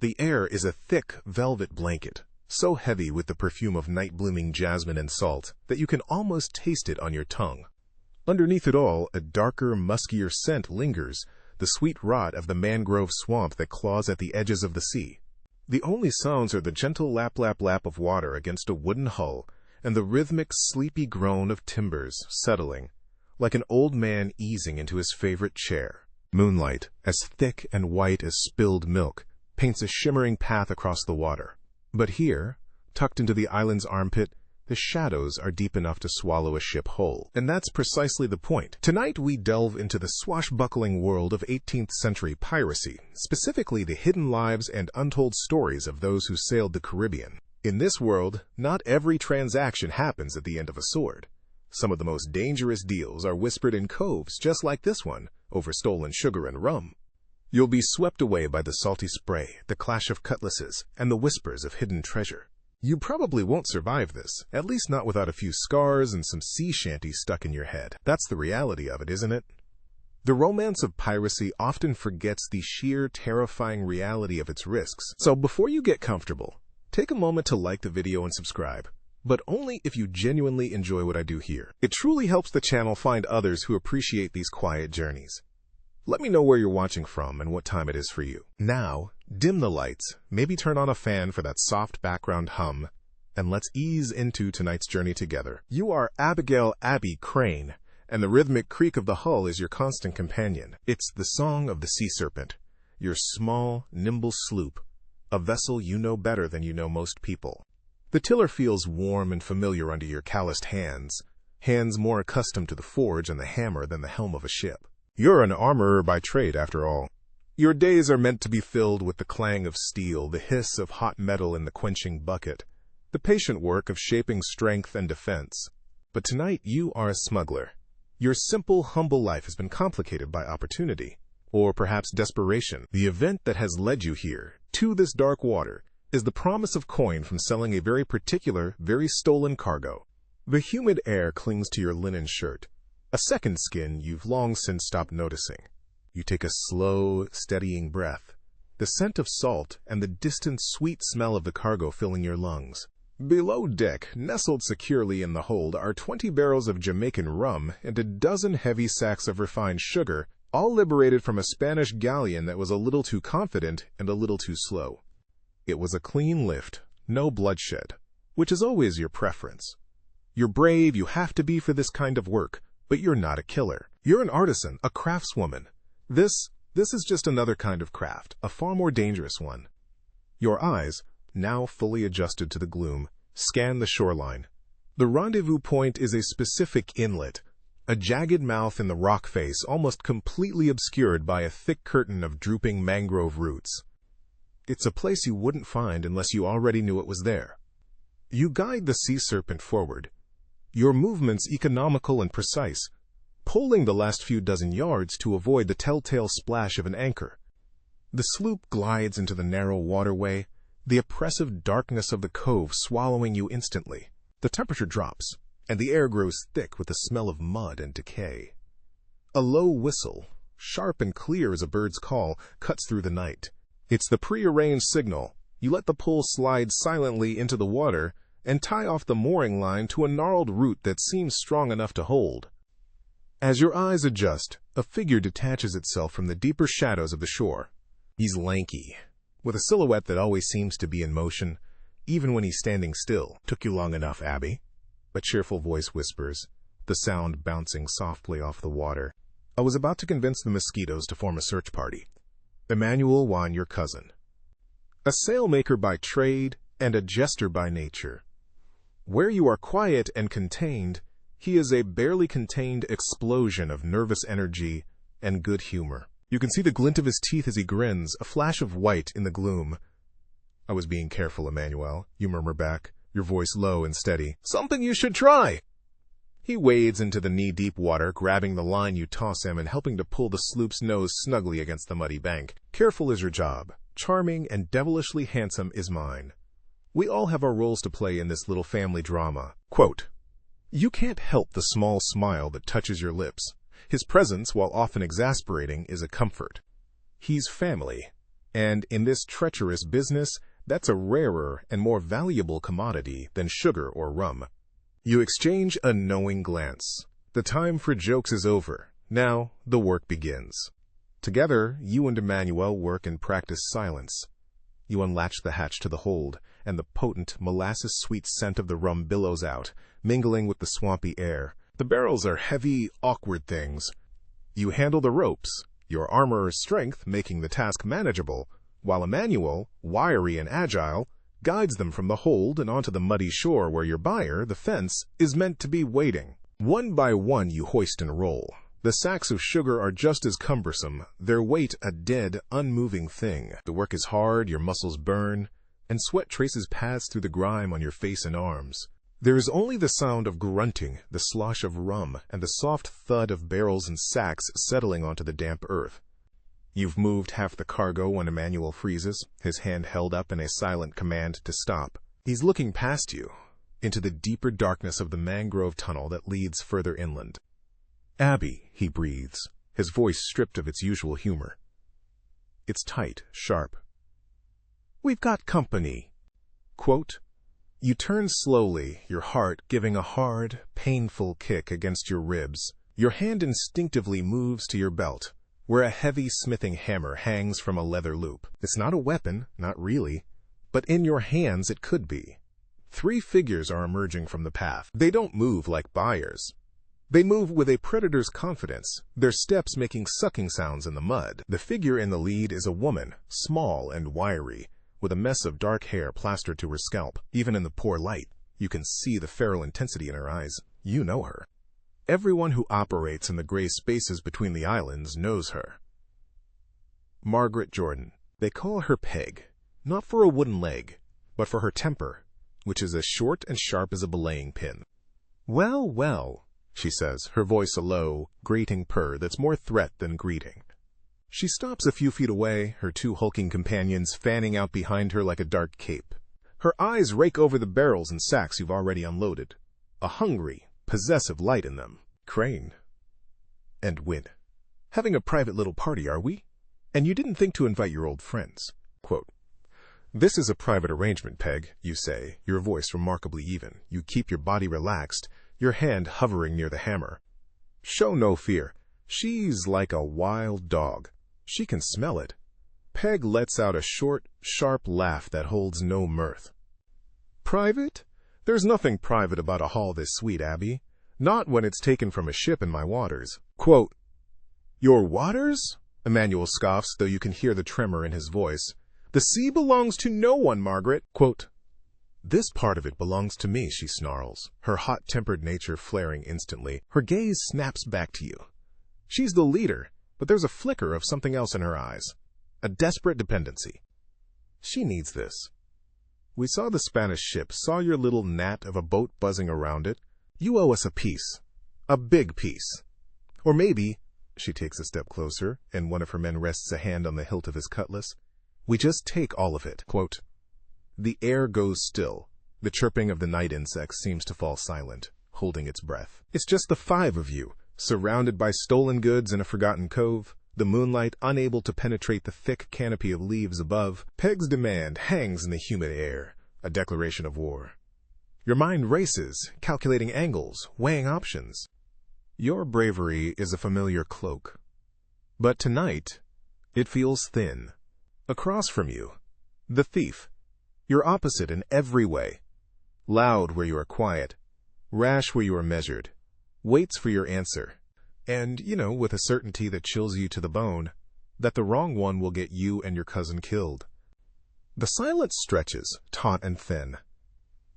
The air is a thick velvet blanket, so heavy with the perfume of night-blooming jasmine and salt that you can almost taste it on your tongue. Underneath it all, a darker, muskier scent lingers, the sweet rot of the mangrove swamp that claws at the edges of the sea. The only sounds are the gentle lap-lap-lap of water against a wooden hull and the rhythmic, sleepy groan of timbers settling, like an old man easing into his favorite chair. Moonlight, as thick and white as spilled milk, paints a shimmering path across the water. But here, tucked into the island's armpit, the shadows are deep enough to swallow a ship whole. And that's precisely the point. Tonight we delve into the swashbuckling world of 18th century piracy, specifically the hidden lives and untold stories of those who sailed the Caribbean. In this world, not every transaction happens at the end of a sword. Some of the most dangerous deals are whispered in coves just like this one, over stolen sugar and rum. You'll be swept away by the salty spray, the clash of cutlasses, and the whispers of hidden treasure. You probably won't survive this, at least not without a few scars and some sea shanties stuck in your head. That's the reality of it, isn't it? The romance of piracy often forgets the sheer, terrifying reality of its risks. So before you get comfortable, take a moment to like the video and subscribe, but only if you genuinely enjoy what I do here. It truly helps the channel find others who appreciate these quiet journeys. Let me know where you're watching from and what time it is for you. Now, dim the lights, maybe turn on a fan for that soft background hum, and let's ease into tonight's journey together. You are Abigail Abby Crane, and the rhythmic creak of the hull is your constant companion. It's the song of the sea serpent, your small, nimble sloop, a vessel you know better than you know most people. The tiller feels warm and familiar under your calloused hands more accustomed to the forge and the hammer than the helm of a ship. You're an armorer by trade, after all. Your days are meant to be filled with the clang of steel, the hiss of hot metal in the quenching bucket, the patient work of shaping strength and defense. But tonight you are a smuggler. Your simple, humble life has been complicated by opportunity, or perhaps desperation. The event that has led you here, to this dark water, is the promise of coin from selling a very particular, very stolen cargo. The humid air clings to your linen shirt, a second skin you've long since stopped noticing. You take a slow, steadying breath, the scent of salt and the distant sweet smell of the cargo filling your lungs. Below deck, nestled securely in the hold, are 20 barrels of Jamaican rum and a dozen heavy sacks of refined sugar, all liberated from a Spanish galleon that was a little too confident and a little too slow. It was a clean lift, no bloodshed, which is always your preference. You're brave, you have to be for this kind of work, but you're not a killer. You're an artisan, a craftswoman. This is just another kind of craft, a far more dangerous one. Your eyes, now fully adjusted to the gloom, scan the shoreline. The rendezvous point is a specific inlet, a jagged mouth in the rock face almost completely obscured by a thick curtain of drooping mangrove roots. It's a place you wouldn't find unless you already knew it was there. You guide the sea serpent forward, your movements economical and precise, pulling the last few dozen yards to avoid the telltale splash of an anchor. The sloop glides into the narrow waterway, the oppressive darkness of the cove swallowing you instantly. The temperature drops, and the air grows thick with the smell of mud and decay. A low whistle, sharp and clear as a bird's call, cuts through the night. It's the prearranged signal. You let the pull slide silently into the water and tie off the mooring line to a gnarled root that seems strong enough to hold. As your eyes adjust, a figure detaches itself from the deeper shadows of the shore. He's lanky, with a silhouette that always seems to be in motion, even when he's standing still. "Took you long enough, Abby," a cheerful voice whispers, the sound bouncing softly off the water. "I was about to convince the mosquitoes to form a search party. Emmanuel Wan, your cousin. A sailmaker by trade and a jester by nature. Where you are quiet and contained, he is a barely contained explosion of nervous energy and good humor. You can see the glint of his teeth as he grins, a flash of white in the gloom. I was being careful, Emmanuel, you murmur back, your voice low and steady. Something you should try. He wades into the knee-deep water, grabbing the line you toss him and helping to pull the sloop's nose snugly against the muddy bank. Careful is your job. Charming and devilishly handsome is mine. We all have our roles to play in this little family drama. Quote, you can't help the small smile that touches your lips. His presence, while often exasperating, is a comfort. He's family. And in this treacherous business, that's a rarer and more valuable commodity than sugar or rum. You exchange a knowing glance. The time for jokes is over. Now the work begins. Together, you and Emmanuel work and practice silence. You unlatch the hatch to the hold, and the potent, molasses-sweet scent of the rum billows out, mingling with the swampy air. The barrels are heavy, awkward things. You handle the ropes, your armorer's strength making the task manageable, while Emmanuel, wiry and agile, guides them from the hold and onto the muddy shore where your buyer, the fence, is meant to be waiting. One by one you hoist and roll. The sacks of sugar are just as cumbersome, their weight a dead, unmoving thing. The work is hard, your muscles burn, and sweat traces paths through the grime on your face and arms. There is only the sound of grunting, the slosh of rum, and the soft thud of barrels and sacks settling onto the damp earth. You've moved half the cargo when Emmanuel freezes, his hand held up in a silent command to stop. He's looking past you, into the deeper darkness of the mangrove tunnel that leads further inland. "Abby," he breathes, his voice stripped of its usual humor. It's tight, sharp. "We've got company." Quote, you turn slowly, your heart giving a hard, painful kick against your ribs. Your hand instinctively moves to your belt, where a heavy smithing hammer hangs from a leather loop. It's not a weapon, not really, but in your hands it could be. 3 figures are emerging from the path. They don't move like buyers. They move with a predator's confidence, their steps making sucking sounds in the mud. The figure in the lead is a woman, small and wiry, with a mess of dark hair plastered to her scalp. Even in the poor light, you can see the feral intensity in her eyes. You know her. Everyone who operates in the gray spaces between the islands knows her. Margaret Jordan. They call her Peg, not for a wooden leg, but for her temper, which is as short and sharp as a belaying pin. "Well, well," she says, her voice a low, grating purr that's more threat than greeting. She stops a few feet away, her 2 hulking companions fanning out behind her like a dark cape. Her eyes rake over the barrels and sacks you've already unloaded, a hungry, possessive light in them. Crane. And Win. "Having a private little party, are we? And you didn't think to invite your old friends." Quote, "This is a private arrangement, Peg," you say, your voice remarkably even. You keep your body relaxed, your hand hovering near the hammer. Show no fear. She's like a wild dog. She can smell it. Peg lets out a short, sharp laugh that holds no mirth. "Private? There's nothing private about a haul this sweet, Abby. Not when it's taken from a ship in my waters." Quote, "Your waters?" Emmanuel scoffs, though you can hear the tremor in his voice. "The sea belongs to no one, Margaret." Quote, "This part of it belongs to me," she snarls, her hot-tempered nature flaring instantly. Her gaze snaps back to you. She's the leader, but there's a flicker of something else in her eyes. A desperate dependency. She needs this. "We saw the Spanish ship, saw your little gnat of a boat buzzing around it. You owe us a piece. A big piece. Or maybe," she takes a step closer, and one of her men rests a hand on the hilt of his cutlass, "we just take all of it." Quote, the air goes still. The chirping of the night insects seems to fall silent, holding its breath. It's just the 5 of you, surrounded by stolen goods in a forgotten cove, the moonlight unable to penetrate the thick canopy of leaves above. Peg's demand hangs in the humid air, a declaration of war. Your mind races, calculating angles, weighing options. Your bravery is a familiar cloak. But tonight, it feels thin. Across from you, the thief. You're opposite in every way. Loud where you are quiet, rash where you are measured, waits for your answer. And, with a certainty that chills you to the bone, that the wrong one will get you and your cousin killed. The silence stretches, taut and thin.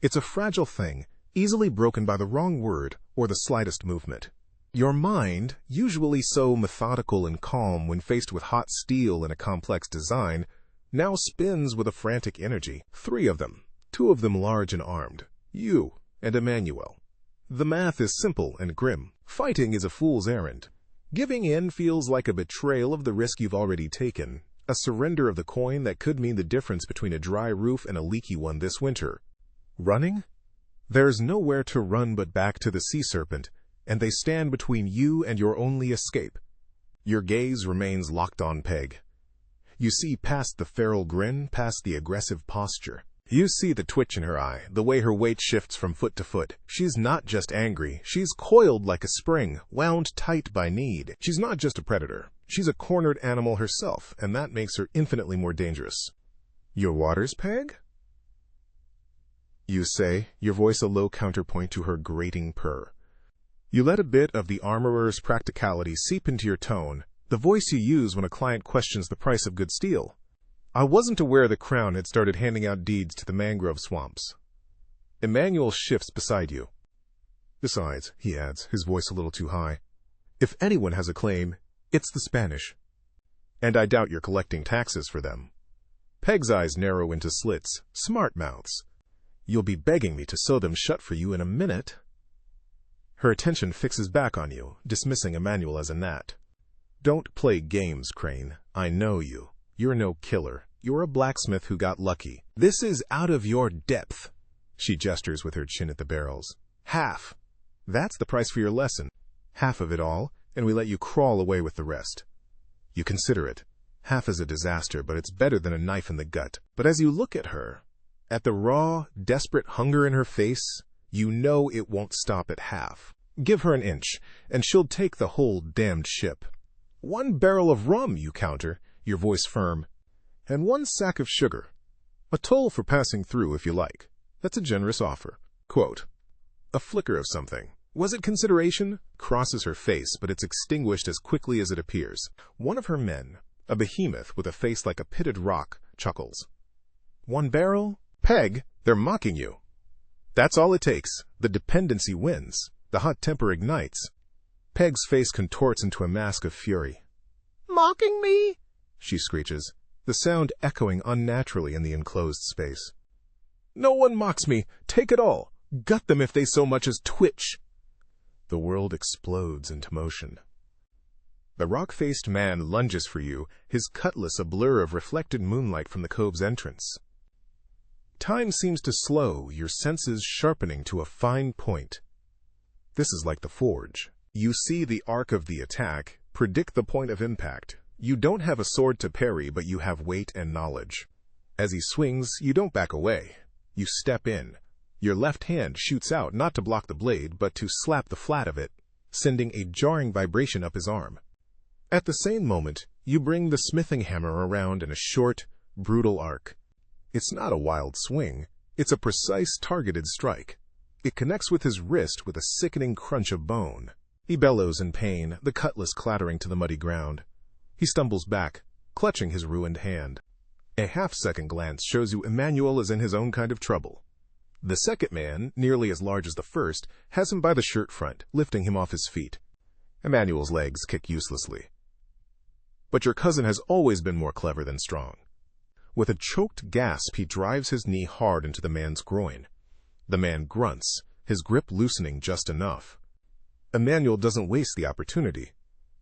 It's a fragile thing, easily broken by the wrong word or the slightest movement. Your mind, usually so methodical and calm when faced with hot steel in a complex design, now spins with a frantic energy. 3 of them, 2 of them large and armed, you and Emmanuel. The math is simple and grim. Fighting is a fool's errand. Giving in feels like a betrayal of the risk you've already taken, a surrender of the coin that could mean the difference between a dry roof and a leaky one this winter. Running? There's nowhere to run but back to the sea serpent, and they stand between you and your only escape. Your gaze remains locked on Peg. You see past the feral grin, past the aggressive posture. You see the twitch in her eye, the way her weight shifts from foot to foot. She's not just angry, she's coiled like a spring, wound tight by need. She's not just a predator, she's a cornered animal herself, and that makes her infinitely more dangerous. "Your waters, Peg?" you say, your voice a low counterpoint to her grating purr. You let a bit of the armorer's practicality seep into your tone, the voice you use when a client questions the price of good steel. "I wasn't aware the Crown had started handing out deeds to the mangrove swamps." Emmanuel shifts beside you. "Besides," he adds, his voice a little too high, "if anyone has a claim, it's the Spanish. And I doubt you're collecting taxes for them." Peg's eyes narrow into slits, smart mouths. "You'll be begging me to sew them shut for you in a minute." Her attention fixes back on you, dismissing Emmanuel as a gnat. "Don't play games, Crane. I know you. You're no killer. You're a blacksmith who got lucky. This is out of your depth." She gestures with her chin at the barrels. "Half. That's the price for your lesson. Half of it all, and we let you crawl away with the rest. You consider it. Half is a disaster, but it's better than a knife in the gut." But as you look at her, at the raw, desperate hunger in her face, you know it won't stop at half. Give her an inch, and she'll take the whole damned ship. "1 barrel of rum," you counter, your voice firm, "and 1 sack of sugar. A toll for passing through, if you like. That's a generous offer." Quote. A flicker of something. Was it consideration? Crosses her face, but it's extinguished as quickly as it appears. One of her men, a behemoth with a face like a pitted rock, chuckles. "1 barrel? Peg, they're mocking you." That's all it takes. The dependency wins. The hot temper ignites. Peg's face contorts into a mask of fury. "Mocking me?" she screeches, the sound echoing unnaturally in the enclosed space. "No one mocks me. Take it all. Gut them if they so much as twitch." The world explodes into motion. The rock-faced man lunges for you, his cutlass a blur of reflected moonlight from the cove's entrance. Time seems to slow, your senses sharpening to a fine point. This is like the Forge. You see the arc of the attack, predict the point of impact. You don't have a sword to parry, but you have weight and knowledge. As he swings, you don't back away. You step in. Your left hand shoots out not to block the blade, but to slap the flat of it, sending a jarring vibration up his arm. At the same moment, you bring the smithing hammer around in a short, brutal arc. It's not a wild swing. It's a precise, targeted strike. It connects with his wrist with a sickening crunch of bone. He bellows in pain, the cutlass clattering to the muddy ground. He stumbles back, clutching his ruined hand. A half-second glance shows you Emmanuel is in his own kind of trouble. The second man, nearly as large as the first, has him by the shirt front, lifting him off his feet. Emmanuel's legs kick uselessly. But your cousin has always been more clever than strong. With a choked gasp, he drives his knee hard into the man's groin. The man grunts, his grip loosening just enough. Emmanuel doesn't waste the opportunity.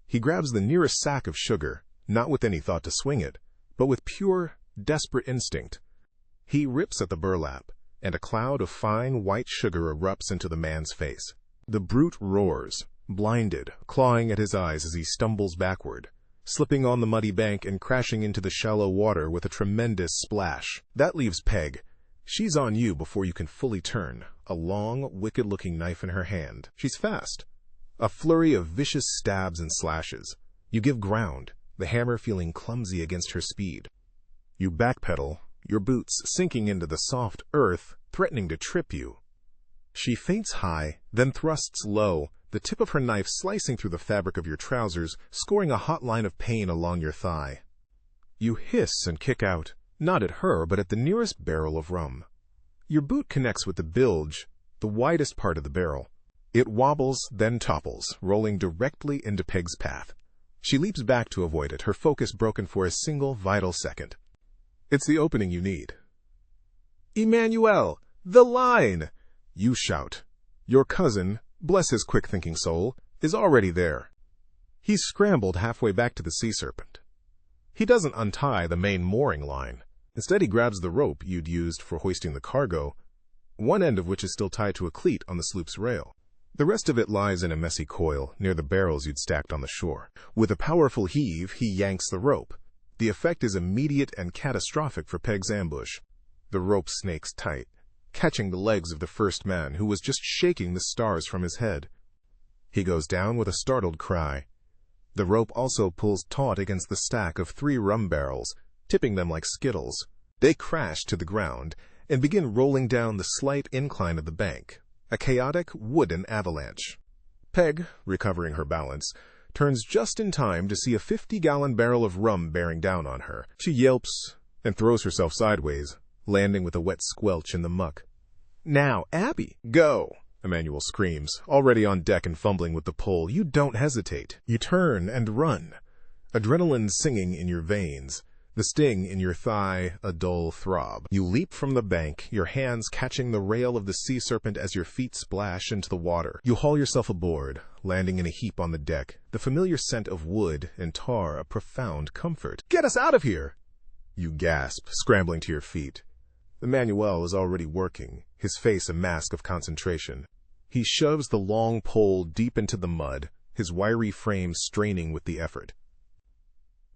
He grabs the nearest sack of sugar, not with any thought to swing it, but with pure, desperate instinct. He rips at the burlap, and a cloud of fine white sugar erupts into the man's face. The brute roars, blinded, clawing at his eyes as he stumbles backward, slipping on the muddy bank and crashing into the shallow water with a tremendous splash. That leaves Peg. She's on you before you can fully turn, a long, wicked-looking knife in her hand. She's fast. A flurry of vicious stabs and slashes. You give ground, the hammer feeling clumsy against her speed. You backpedal, your boots sinking into the soft earth, threatening to trip you. She feints high, then thrusts low, the tip of her knife slicing through the fabric of your trousers, scoring a hot line of pain along your thigh. You hiss and kick out, not at her, but at the nearest barrel of rum. Your boot connects with the bilge, the widest part of the barrel. It wobbles, then topples, rolling directly into Peg's path. She leaps back to avoid it, her focus broken for a single vital second. It's the opening you need. "Emmanuel! The line!" You shout. Your cousin, bless his quick-thinking soul, is already there. He's scrambled halfway back to the sea serpent. He doesn't untie the main mooring line. Instead, he grabs the rope you'd used for hoisting the cargo, one end of which is still tied to a cleat on the sloop's rail. The rest of it lies in a messy coil near the barrels you'd stacked on the shore. With a powerful heave, he yanks the rope. The effect is immediate and catastrophic for Peg's ambush. The rope snakes tight, catching the legs of the first man, who was just shaking the stars from his head. He goes down with a startled cry. The rope also pulls taut against the stack of 3 rum barrels, tipping them like skittles. They crash to the ground and begin rolling down the slight incline of the bank, a chaotic wooden avalanche. Peg, recovering her balance, turns just in time to see a 50-gallon barrel of rum bearing down on her. She yelps and throws herself sideways, landing with a wet squelch in the muck. "Now, Abby, go!" Emmanuel screams, already on deck and fumbling with the pole. You don't hesitate. You turn and run, adrenaline singing in your veins, the sting in your thigh a dull throb. You leap from the bank, your hands catching the rail of the sea serpent as your feet splash into the water. You haul yourself aboard, landing in a heap on the deck, the familiar scent of wood and tar a profound comfort. "Get us out of here!" You gasp, scrambling to your feet. Emmanuel is already working, his face a mask of concentration. He shoves the long pole deep into the mud, his wiry frame straining with the effort.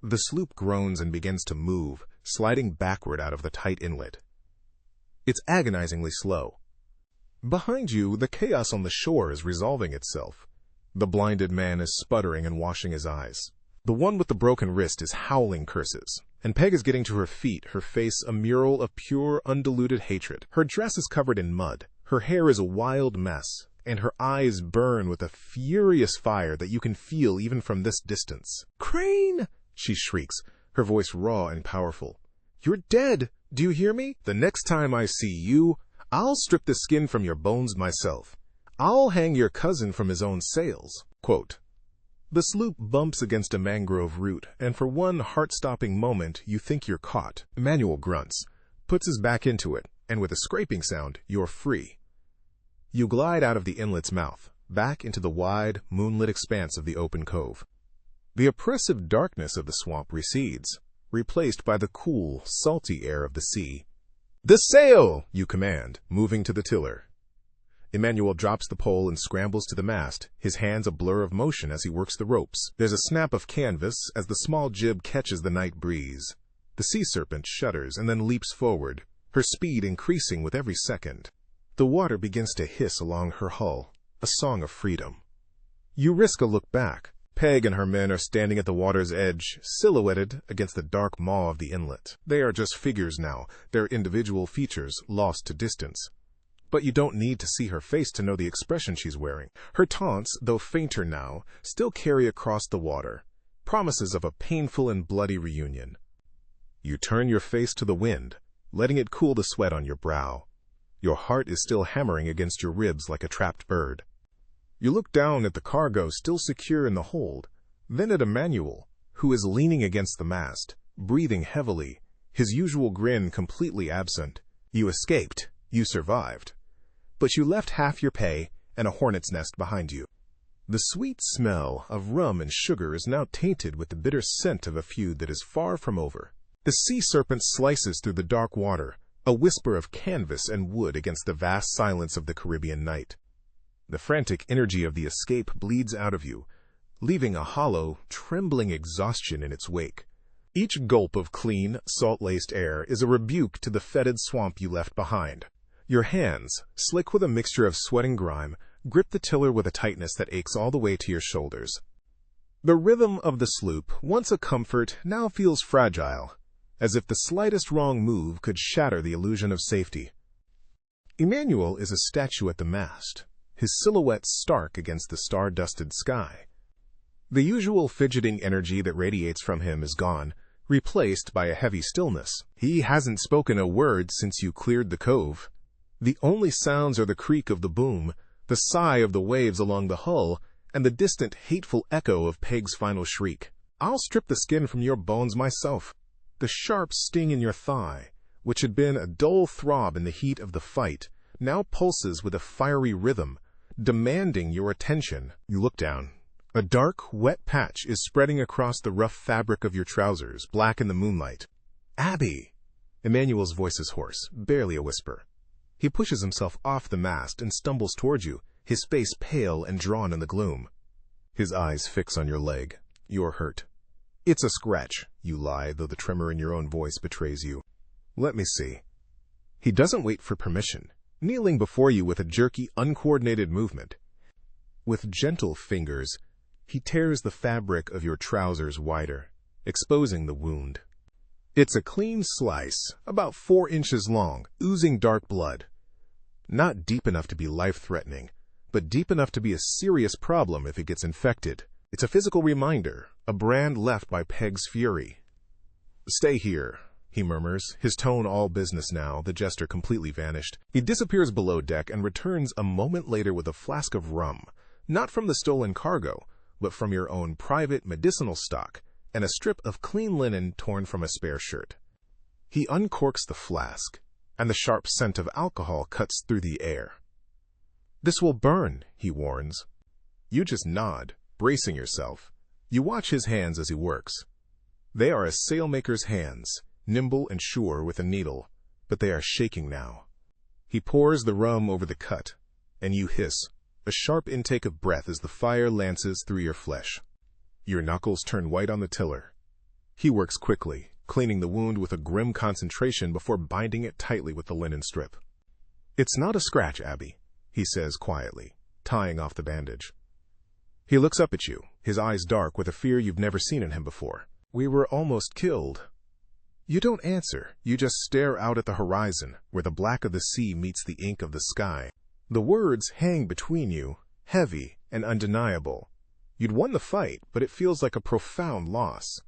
The sloop groans and begins to move, sliding backward out of the tight inlet. It's agonizingly slow. Behind you, the chaos on the shore is resolving itself. The blinded man is sputtering and washing his eyes. The one with the broken wrist is howling curses, and Peg is getting to her feet, her face a mural of pure, undiluted hatred. Her dress is covered in mud, her hair is a wild mess, and her eyes burn with a furious fire that you can feel even from this distance. "Crane!" she shrieks, her voice raw and powerful. "You're dead! Do you hear me? The next time I see you, I'll strip the skin from your bones myself. I'll hang your cousin from his own sails." Quote, the sloop bumps against a mangrove root, and for one heart-stopping moment you think you're caught. Emmanuel grunts, puts his back into it, and with a scraping sound, you're free. You glide out of the inlet's mouth, back into the wide, moonlit expanse of the open cove. The oppressive darkness of the swamp recedes, replaced by the cool, salty air of the sea. "The sail!" you command, moving to the tiller. Emmanuel drops the pole and scrambles to the mast, his hands a blur of motion as he works the ropes. There's a snap of canvas as the small jib catches the night breeze. The sea serpent shudders and then leaps forward, her speed increasing with every second. The water begins to hiss along her hull, a song of freedom. You risk a look back. Peg and her men are standing at the water's edge, silhouetted against the dark maw of the inlet. They are just figures now, their individual features lost to distance. But you don't need to see her face to know the expression she's wearing. Her taunts, though fainter now, still carry across the water, promises of a painful and bloody reunion. You turn your face to the wind, letting it cool the sweat on your brow. Your heart is still hammering against your ribs like a trapped bird. You look down at the cargo still secure in the hold, then at Emmanuel, who is leaning against the mast, breathing heavily, his usual grin completely absent. You escaped. You survived. But you left half your pay and a hornet's nest behind you. The sweet smell of rum and sugar is now tainted with the bitter scent of a feud that is far from over. The sea serpent slices through the dark water, a whisper of canvas and wood against the vast silence of the Caribbean night. The frantic energy of the escape bleeds out of you, leaving a hollow, trembling exhaustion in its wake. Each gulp of clean, salt-laced air is a rebuke to the fetid swamp you left behind. Your hands, slick with a mixture of sweat and grime, grip the tiller with a tightness that aches all the way to your shoulders. The rhythm of the sloop, once a comfort, now feels fragile, as if the slightest wrong move could shatter the illusion of safety. Emmanuel is a statue at the mast, his silhouette stark against the star-dusted sky. The usual fidgeting energy that radiates from him is gone, replaced by a heavy stillness. He hasn't spoken a word since you cleared the cove. The only sounds are the creak of the boom, the sigh of the waves along the hull, and the distant, hateful echo of Peg's final shriek. "I'll strip the skin from your bones myself." The sharp sting in your thigh, which had been a dull throb in the heat of the fight, now pulses with a fiery rhythm, demanding your attention. You look down. A dark, wet patch is spreading across the rough fabric of your trousers, black in the moonlight. "Abby!" Emmanuel's voice is hoarse, barely a whisper. He pushes himself off the mast and stumbles towards you, his face pale and drawn in the gloom. His eyes fix on your leg. You're hurt. "It's a scratch," you lie, though the tremor in your own voice betrays you. "Let me see." He doesn't wait for permission, kneeling before you with a jerky, uncoordinated movement. With gentle fingers, he tears the fabric of your trousers wider, exposing the wound. It's a clean slice, about 4 inches long, oozing dark blood. Not deep enough to be life-threatening, but deep enough to be a serious problem if it gets infected. It's a physical reminder, a brand left by Peg's fury. "Stay here," he murmurs, his tone all business now, the jester completely vanished. He disappears below deck and returns a moment later with a flask of rum, not from the stolen cargo, but from your own private medicinal stock, and a strip of clean linen torn from a spare shirt. He uncorks the flask, and the sharp scent of alcohol cuts through the air. "This will burn," he warns. You just nod, bracing yourself. You watch his hands as he works. They are a sailmaker's hands, nimble and sure with a needle, but they are shaking now. He pours the rum over the cut, and you hiss, a sharp intake of breath as the fire lances through your flesh. Your knuckles turn white on the tiller. He works quickly, cleaning the wound with a grim concentration before binding it tightly with the linen strip. "It's not a scratch, Abby," he says quietly, tying off the bandage. He looks up at you, his eyes dark with a fear you've never seen in him before. "We were almost killed." You don't answer, you just stare out at the horizon, where the black of the sea meets the ink of the sky. The words hang between you, heavy and undeniable. You'd won the fight, but it feels like a profound loss.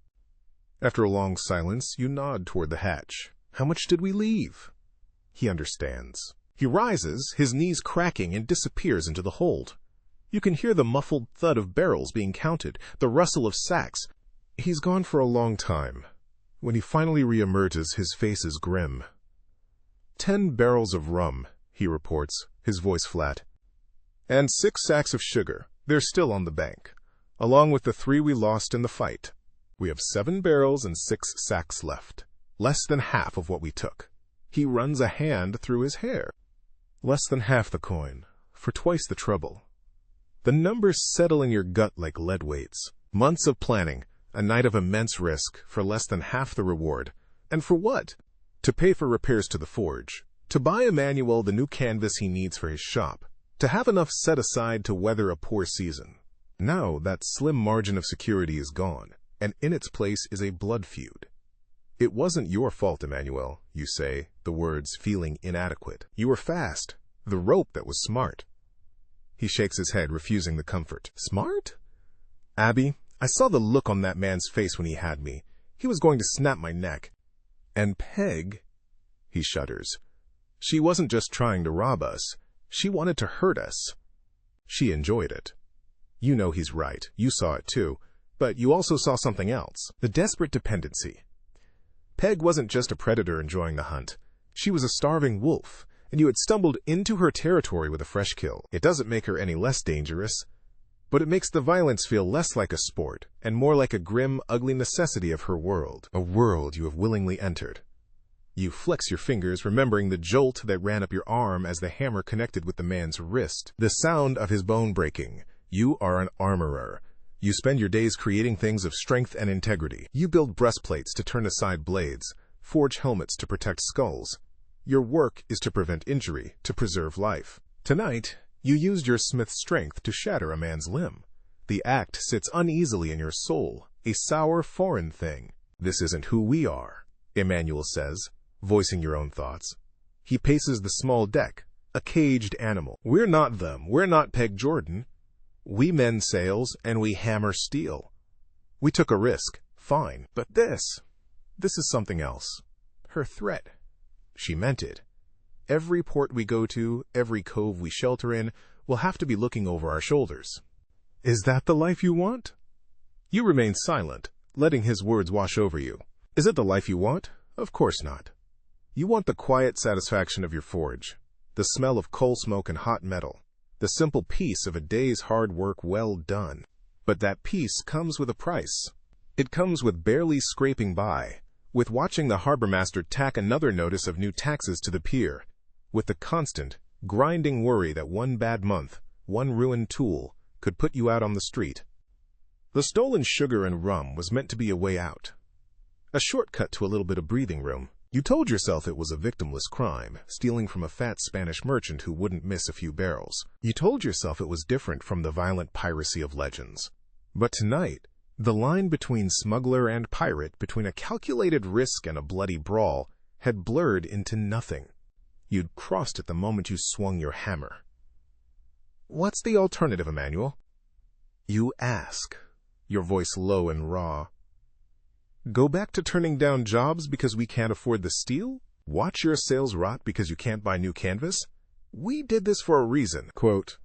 After a long silence, you nod toward the hatch. "How much did we leave?" He understands. He rises, his knees cracking, and disappears into the hold. You can hear the muffled thud of barrels being counted, the rustle of sacks. He's gone for a long time. When he finally reemerges, his face is grim. 10 barrels of rum, he reports, his voice flat. "And 6 sacks of sugar. They're still on the bank, along with the 3 we lost in the fight. We have 7 barrels and 6 sacks left. Less than half of what we took." He runs a hand through his hair. "Less than half the coin, for twice the trouble." The numbers settle in your gut like lead weights. Months of planning, a night of immense risk, for less than half the reward. And for what? To pay for repairs to the forge. To buy Emmanuel the new canvas he needs for his shop. To have enough set aside to weather a poor season. Now that slim margin of security is gone, and in its place is a blood feud. "It wasn't your fault, Emmanuel," you say, the words feeling inadequate. "You were fast. The rope that was smart." He shakes his head, refusing the comfort. "Smart?" "Abby, I saw the look on that man's face when he had me. He was going to snap my neck. And Peg," he shudders, "she wasn't just trying to rob us. She wanted to hurt us. She enjoyed it." You know he's right. You saw it too. But you also saw something else. The desperate dependency. Peg wasn't just a predator enjoying the hunt. She was a starving wolf, and you had stumbled into her territory with a fresh kill. It doesn't make her any less dangerous, but it makes the violence feel less like a sport and more like a grim, ugly necessity of her world, a world you have willingly entered. You flex your fingers, remembering the jolt that ran up your arm as the hammer connected with the man's wrist, the sound of his bone breaking. You are an armorer. You spend your days creating things of strength and integrity. You build breastplates to turn aside blades, forge helmets to protect skulls. Your work is to prevent injury, to preserve life. Tonight, you used your smith's strength to shatter a man's limb. The act sits uneasily in your soul, a sour foreign thing. "This isn't who we are," Emmanuel says, voicing your own thoughts. He paces the small deck, a caged animal. "We're not them. We're not Peg Jordan. We mend sails and we hammer steel. We took a risk, fine, but this is something else. Her threat. She meant it. Every port we go to, every cove we shelter in, will have to be looking over our shoulders. Is that the life you want?" You remain silent, letting his words wash over you. Is it the life you want? Of course not. You want the quiet satisfaction of your forge, the smell of coal smoke and hot metal, the simple peace of a day's hard work well done. But that peace comes with a price. It comes with barely scraping by, with watching the harbormaster tack another notice of new taxes to the pier, with the constant, grinding worry that one bad month, one ruined tool, could put you out on the street. The stolen sugar and rum was meant to be a way out, a shortcut to a little bit of breathing room. You told yourself it was a victimless crime, stealing from a fat Spanish merchant who wouldn't miss a few barrels. You told yourself it was different from the violent piracy of legends. But tonight, the line between smuggler and pirate, between a calculated risk and a bloody brawl, had blurred into nothing. You'd crossed it the moment you swung your hammer. What's the alternative, Emmanuel? You ask, your voice low and raw. Go back to turning down jobs because we can't afford the steel? Watch your sales rot because you can't buy new canvas? We did this for a reason. Quote,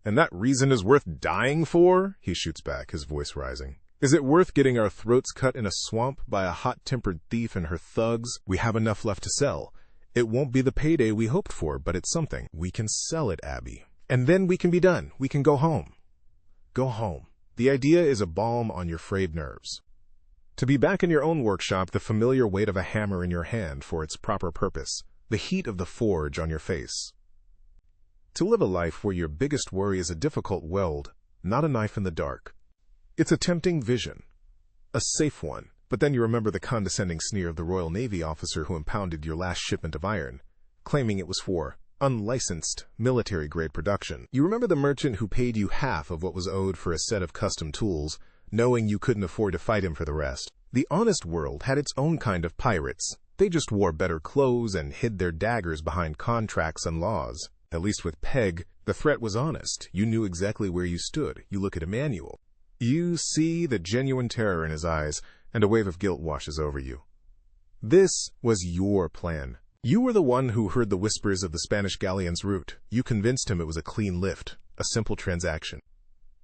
and that reason is worth dying for? He shoots back, his voice rising. Is it worth getting our throats cut in a swamp by a hot-tempered thief and her thugs? We have enough left to sell. It won't be the payday we hoped for, but it's something. We can sell it, Abby. And then we can be done. We can go home. Go home. The idea is a balm on your frayed nerves. To be back in your own workshop, the familiar weight of a hammer in your hand for its proper purpose, the heat of the forge on your face. To live a life where your biggest worry is a difficult weld, not a knife in the dark. It's a tempting vision, a safe one, but then you remember the condescending sneer of the Royal Navy officer who impounded your last shipment of iron, claiming it was for unlicensed military-grade production. You remember the merchant who paid you half of what was owed for a set of custom tools, knowing you couldn't afford to fight him for the rest. The honest world had its own kind of pirates. They just wore better clothes and hid their daggers behind contracts and laws. At least with Peg, the threat was honest. You knew exactly where you stood. You look at Emmanuel. You see the genuine terror in his eyes, and a wave of guilt washes over you. This was your plan. You were the one who heard the whispers of the Spanish galleon's route. You convinced him it was a clean lift, a simple transaction.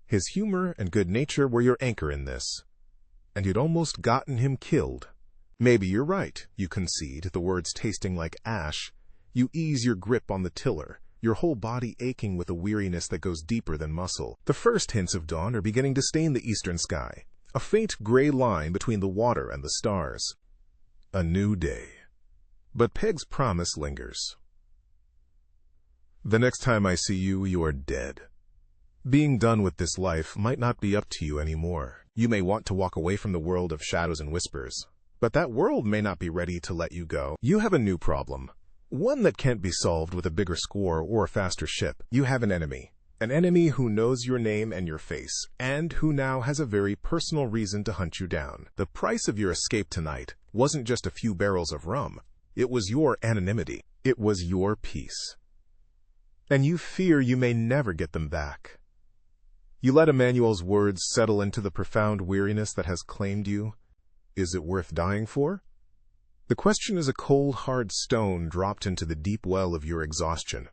His humor and good nature were your anchor in this. And you'd almost gotten him killed. Maybe you're right, you concede, the words tasting like ash. You ease your grip on the tiller, your whole body aching with a weariness that goes deeper than muscle. The first hints of dawn are beginning to stain the eastern sky, a faint gray line between the water and the stars. A new day. But Peg's promise lingers. The next time I see you, you are dead. Being done with this life might not be up to you anymore. You may want to walk away from the world of shadows and whispers, but that world may not be ready to let you go. You have a new problem, one that can't be solved with a bigger score or a faster ship. You have an enemy who knows your name and your face, and who now has a very personal reason to hunt you down. The price of your escape tonight wasn't just a few barrels of rum. It was your anonymity. It was your peace. And you fear you may never get them back. You let Emmanuel's words settle into the profound weariness that has claimed you. Is it worth dying for? The question is a cold, hard stone dropped into the deep well of your exhaustion.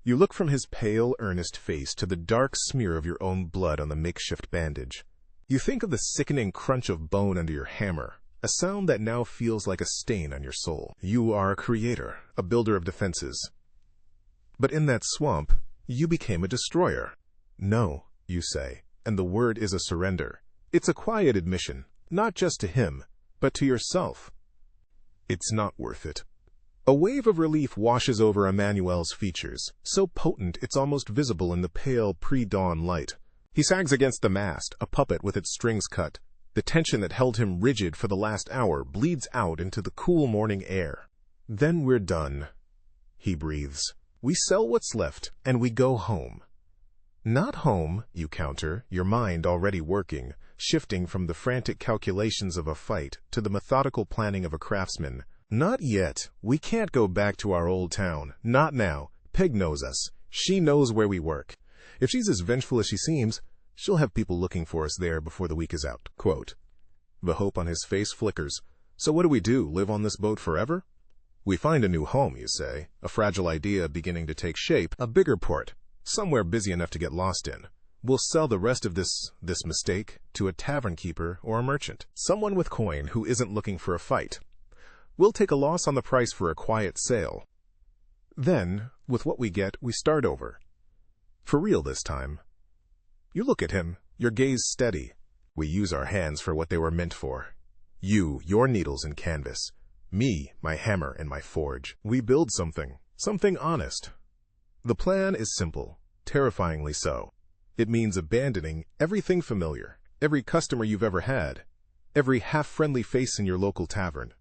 You look from his pale, earnest face to the dark smear of your own blood on the makeshift bandage. You think of the sickening crunch of bone under your hammer, a sound that now feels like a stain on your soul. You are a creator, a builder of defenses. But in that swamp, you became a destroyer. No, you say, and the word is a surrender. It's a quiet admission, not just to him, but to yourself. It's not worth it. A wave of relief washes over Emmanuel's features, so potent it's almost visible in the pale pre-dawn light. He sags against the mast, a puppet with its strings cut. The tension that held him rigid for the last hour bleeds out into the cool morning air. Then we're done, he breathes. We sell what's left, and we go home. Not home, you counter, your mind already working, shifting from the frantic calculations of a fight to the methodical planning of a craftsman. Not yet. We can't go back to our old town. Not now. Peg knows us. She knows where we work. If she's as vengeful as she seems, she'll have people looking for us there before the week is out. Quote. The hope on his face flickers. So what do? Live on this boat forever? We find a new home, you say, a fragile idea beginning to take shape, a bigger port, somewhere busy enough to get lost in. We'll sell the rest of this mistake to a tavern keeper or a merchant, someone with coin who isn't looking for a fight. We'll take a loss on the price for a quiet sale. Then, with what we get, we start over. For real this time. You look at him, your gaze steady. We use our hands for what they were meant for. You, your needles and canvas. Me, my hammer and my forge. We build something honest. The plan is simple, terrifyingly so. It means abandoning everything familiar, every customer you've ever had, every half-friendly face in your local tavern.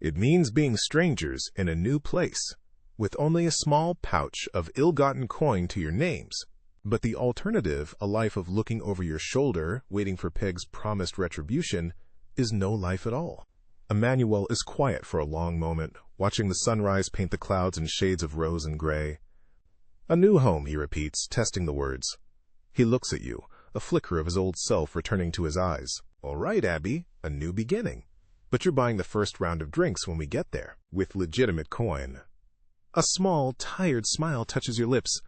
It means being strangers in a new place, with only a small pouch of ill-gotten coin to your names. But the alternative, a life of looking over your shoulder, waiting for Peg's promised retribution, is no life at all. Emmanuel is quiet for a long moment, watching the sunrise paint the clouds in shades of rose and gray. A new home, he repeats, testing the words. He looks at you, a flicker of his old self returning to his eyes. All right, Abby, a new beginning. But you're buying the first round of drinks when we get there, with legitimate coin. A small, tired smile touches your lips.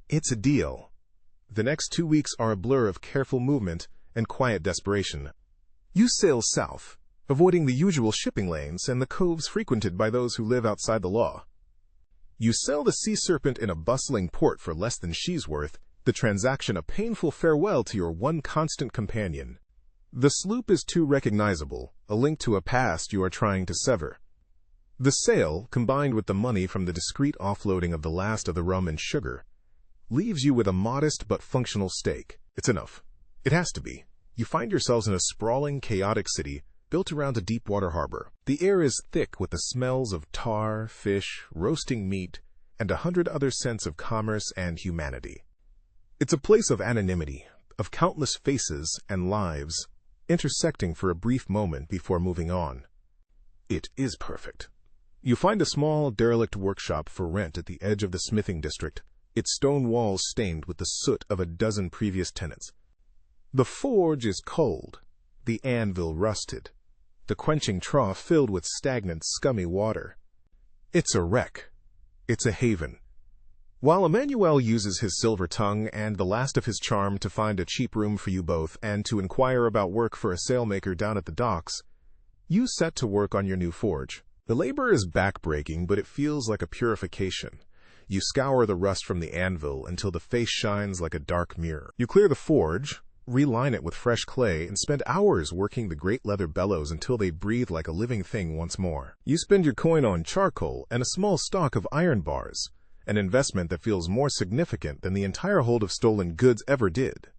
It's a deal. The next 2 weeks are a blur of careful movement and quiet desperation. You sail south, avoiding the usual shipping lanes and the coves frequented by those who live outside the law. You sell the sea serpent in a bustling port for less than she's worth, the transaction a painful farewell to your one constant companion. The sloop is too recognizable, a link to a past you are trying to sever. The sale, combined with the money from the discreet offloading of the last of the rum and sugar, leaves you with a modest but functional stake. It's enough. It has to be. You find yourselves in a sprawling, chaotic city built around a deep-water harbor. The air is thick with the smells of tar, fish, roasting meat, and 100 other scents of commerce and humanity. It's a place of anonymity, of countless faces and lives, intersecting for a brief moment before moving on. It is perfect. You find a small, derelict workshop for rent at the edge of the smithing district, its stone walls stained with the soot of a dozen previous tenants. The forge is cold, the anvil rusted, the quenching trough filled with stagnant, scummy water. It's a wreck. It's a haven. While Emmanuel uses his silver tongue and the last of his charm to find a cheap room for you both and to inquire about work for a sailmaker down at the docks, you set to work on your new forge. The labor is backbreaking, but it feels like a purification. You scour the rust from the anvil until the face shines like a dark mirror. You clear the forge, reline it with fresh clay, and spend hours working the great leather bellows until they breathe like a living thing once more. You spend your coin on charcoal and a small stock of iron bars, an investment that feels more significant than the entire hold of stolen goods ever did.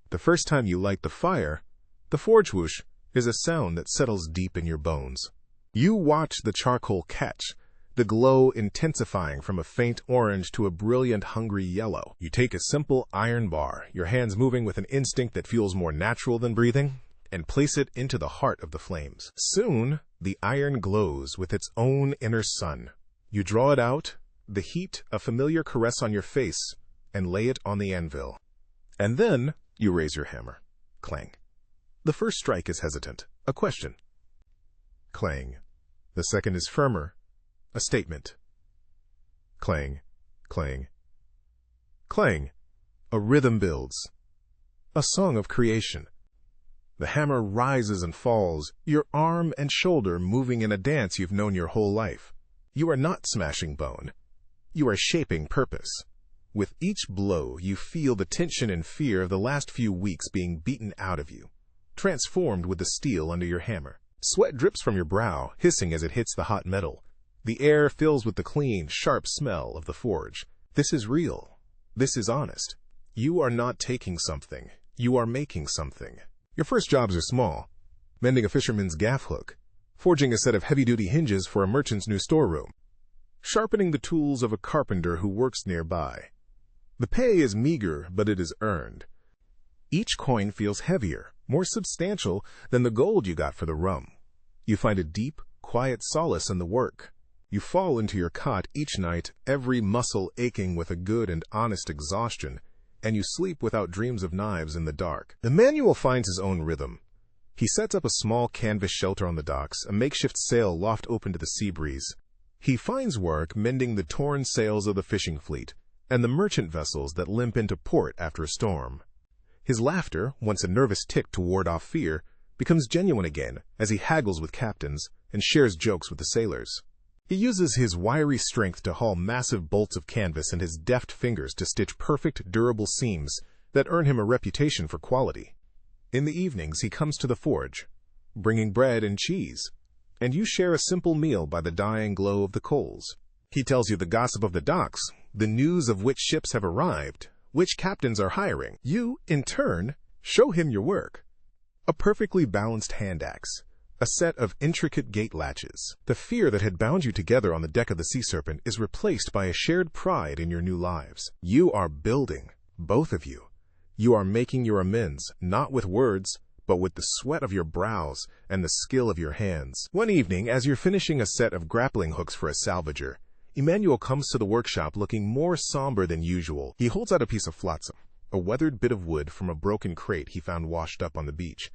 The first time you light the fire, the forge whoosh is a sound that settles deep in your bones. You watch the charcoal catch, the glow intensifying from a faint orange to a brilliant hungry yellow. You take a simple iron bar, your hands moving with an instinct that feels more natural than breathing, and place it into the heart of the flames. Soon, the iron glows with its own inner sun. You draw it out, the heat a familiar caress on your face, and lay it on the anvil. And then you raise your hammer. Clang. The first strike is hesitant, a question. Clang. The second is firmer, a statement. Clang, clang, clang. A rhythm builds. A song of creation. The hammer rises and falls, your arm and shoulder moving in a dance you've known your whole life. You are not smashing bone. You are shaping purpose. With each blow, you feel the tension and fear of the last few weeks being beaten out of you, transformed with the steel under your hammer. Sweat drips from your brow, hissing as it hits the hot metal. The air fills with the clean, sharp smell of the forge. This is real. This is honest. You are not taking something. You are making something. Your first jobs are small. Mending a fisherman's gaff hook, forging a set of heavy-duty hinges for a merchant's new storeroom, sharpening the tools of a carpenter who works nearby. The pay is meager, but it is earned. Each coin feels heavier, more substantial than the gold you got for the rum. You find a deep, quiet solace in the work. You fall into your cot each night, every muscle aching with a good and honest exhaustion, and you sleep without dreams of knives in the dark. Emmanuel finds his own rhythm. He sets up a small canvas shelter on the docks, a makeshift sail loft open to the sea breeze. He finds work mending the torn sails of the fishing fleet and the merchant vessels that limp into port after a storm. His laughter, once a nervous tick to ward off fear, becomes genuine again as he haggles with captains and shares jokes with the sailors. He uses his wiry strength to haul massive bolts of canvas and his deft fingers to stitch perfect, durable seams that earn him a reputation for quality. In the evenings, he comes to the forge, bringing bread and cheese, and you share a simple meal by the dying glow of the coals. He tells you the gossip of the docks, the news of which ships have arrived, which captains are hiring. You, in turn, Show him your work. A perfectly balanced hand axe. A set of intricate gate latches. The fear that had bound you together on the deck of the Sea Serpent is replaced by a shared pride in your new lives. You are building, both of you. You are making your amends, not with words, but with the sweat of your brows and the skill of your hands. One evening, as you're finishing a set of grappling hooks for a salvager, Emmanuel comes to the workshop looking more somber than usual. He holds out a piece of flotsam, a weathered bit of wood from a broken crate he found washed up on the beach.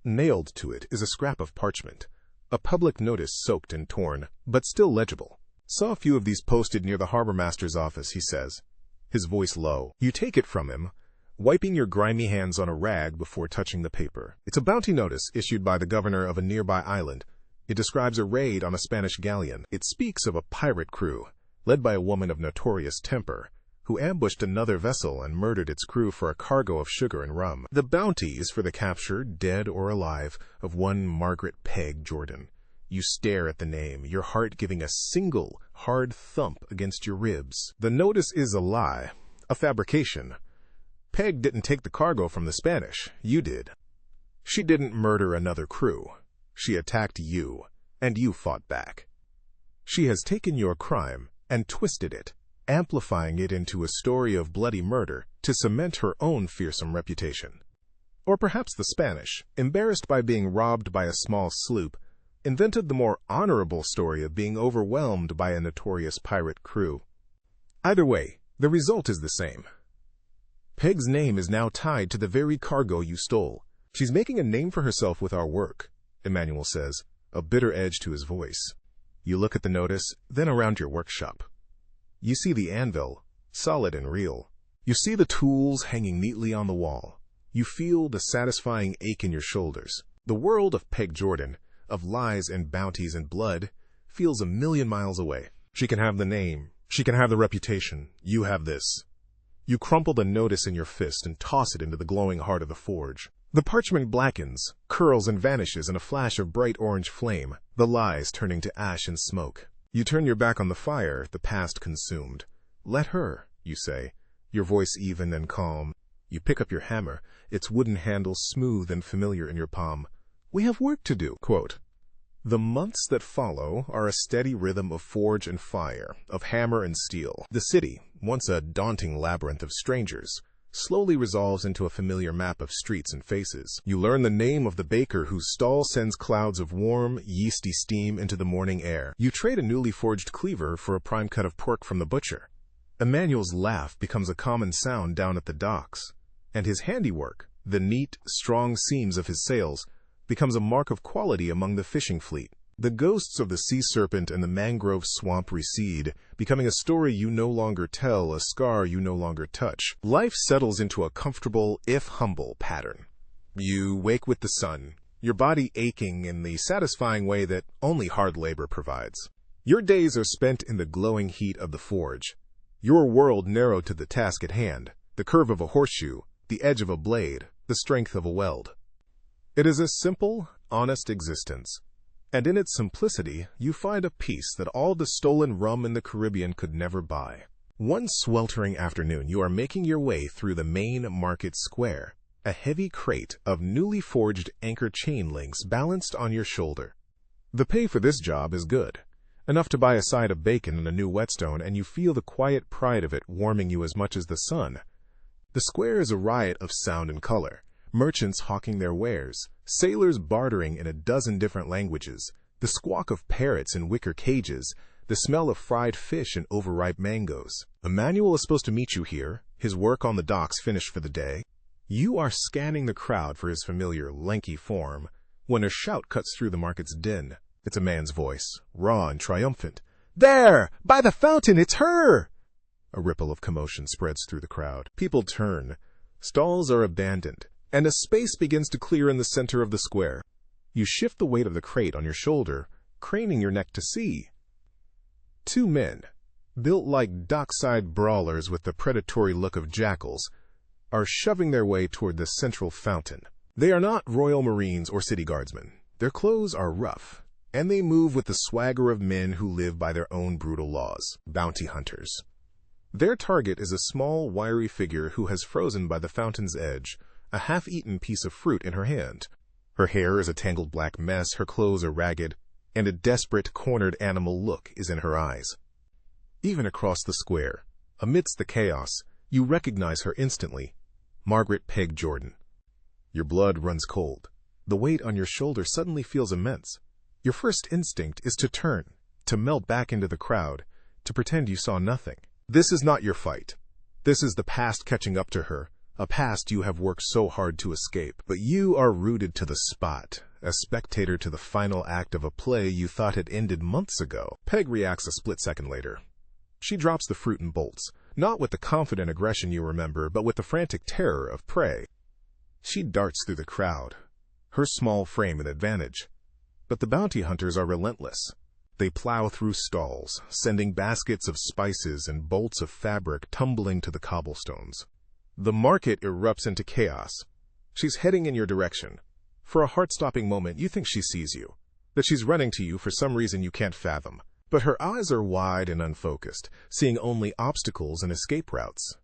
Nailed to it is a scrap of parchment, a public notice soaked and torn, but still legible. Saw a few of these posted near the harbor master's office, he says, his voice low. You take it from him, wiping your grimy hands on a rag before touching the paper. It's a bounty notice issued by the governor of a nearby island. It describes a raid on a Spanish galleon. It speaks of a pirate crew, led by a woman of notorious temper, who ambushed another vessel and murdered its crew for a cargo of sugar and rum. The bounty is for the capture, dead or alive, of one Margaret Peg Jordan. You stare at the name, your heart giving a single, hard thump against your ribs. The notice is a lie, a fabrication. Peg didn't take the cargo from the Spanish, you did. She didn't murder another crew. She attacked you, and you fought back. She has taken your crime and twisted it, amplifying it into a story of bloody murder to cement her own fearsome reputation. Or perhaps the Spanish, embarrassed by being robbed by a small sloop, invented the more honorable story of being overwhelmed by a notorious pirate crew. Either way, the result is the same. Peg's name is now tied to the very cargo you stole. She's making a name for herself with our work, Emmanuel says, a bitter edge to his voice. You look at the notice, then around your workshop. You see the anvil, solid and real. You see the tools hanging neatly on the wall. You feel the satisfying ache in your shoulders. The world of Peg Jordan, of lies and bounties and blood, feels a million miles away. She can have the name. She can have the reputation. You have this. You crumple the notice in your fist and toss it into the glowing heart of the forge. The parchment blackens, curls and vanishes in a flash of bright orange flame, the lies turning to ash and smoke. You turn your back on the fire, the past consumed. Let her, you say, your voice even and calm. You pick up your hammer, its wooden handle smooth and familiar in your palm. We have work to do. Quote, the months that follow are a steady rhythm of forge and fire, of hammer and steel. The city, once a daunting labyrinth of strangers, slowly resolves into a familiar map of streets and faces. You learn the name of the baker whose stall sends clouds of warm, yeasty steam into the morning air. You trade a newly forged cleaver for a prime cut of pork from the butcher. Emmanuel's laugh becomes a common sound down at the docks, and his handiwork, the neat, strong seams of his sails, becomes a mark of quality among the fishing fleet. The ghosts of the sea serpent and the mangrove swamp recede, becoming a story you no longer tell, a scar you no longer touch. Life settles into a comfortable, if humble, pattern. You wake with the sun, your body aching in the satisfying way that only hard labor provides. Your days are spent in the glowing heat of the forge, your world narrowed to the task at hand, the curve of a horseshoe, the edge of a blade, the strength of a weld. It is a simple, honest existence. And in its simplicity, you find a peace that all the stolen rum in the Caribbean could never buy. One sweltering afternoon, you are making your way through the main market square, a heavy crate of newly forged anchor chain links balanced on your shoulder. The pay for this job is good, enough to buy a side of bacon and a new whetstone, and you feel the quiet pride of it warming you as much as the sun. The square is a riot of sound and color. Merchants hawking their wares, sailors bartering in a dozen different languages, the squawk of parrots in wicker cages, the smell of fried fish and overripe mangoes. Emmanuel is supposed to meet you here, his work on the docks finished for the day. You are scanning the crowd for his familiar, lanky form, when a shout cuts through the market's din. It's a man's voice, raw and triumphant. There! By the fountain! It's her! A ripple of commotion spreads through the crowd. People turn. Stalls are abandoned, and a space begins to clear in the center of the square. You shift the weight of the crate on your shoulder, craning your neck to see. Two men, built like dockside brawlers with the predatory look of jackals, are shoving their way toward the central fountain. They are not Royal Marines or city guardsmen. Their clothes are rough, and they move with the swagger of men who live by their own brutal laws, bounty hunters. Their target is a small, wiry figure who has frozen by the fountain's edge, a half-eaten piece of fruit in her hand. Her hair is a tangled black mess, her clothes are ragged, and a desperate, cornered animal look is in her eyes. Even across the square, amidst the chaos, you recognize her instantly. Margaret Peg Jordan. Your blood runs cold. The weight on your shoulder suddenly feels immense. Your first instinct is to turn, to melt back into the crowd, to pretend you saw nothing. This is not your fight. This is the past catching up to her, a past you have worked so hard to escape. But you are rooted to the spot, a spectator to the final act of a play you thought had ended months ago. Peg reacts a split second later. She drops the fruit and bolts, not with the confident aggression you remember, but with the frantic terror of prey. She darts through the crowd, her small frame an advantage. But the bounty hunters are relentless. They plow through stalls, sending baskets of spices and bolts of fabric tumbling to the cobblestones. The market erupts into chaos. She's heading in your direction. For a heart-stopping moment, you think she sees you, that she's running to you for some reason you can't fathom. But her eyes are wide and unfocused, seeing only obstacles and escape routes.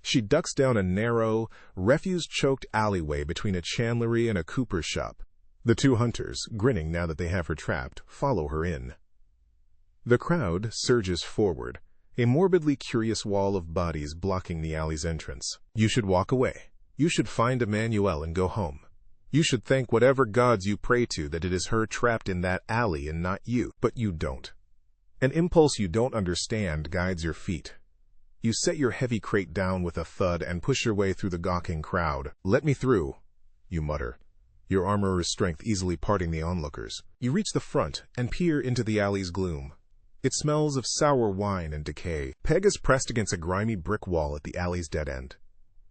She ducks down a narrow, refuse-choked alleyway between a chandlery and a cooper's shop. The two hunters, grinning now that they have her trapped, follow her in. The crowd surges forward, a morbidly curious wall of bodies blocking the alley's entrance. You should walk away. You should find Emmanuel and go home. You should thank whatever gods you pray to that it is her trapped in that alley and not you. But you don't. An impulse you don't understand guides your feet. You set your heavy crate down with a thud and push your way through the gawking crowd. "Let me through," you mutter, your armorer's strength easily parting the onlookers. You reach the front and peer into the alley's gloom. It smells of sour wine and decay. Peg is pressed against a grimy brick wall at the alley's dead end.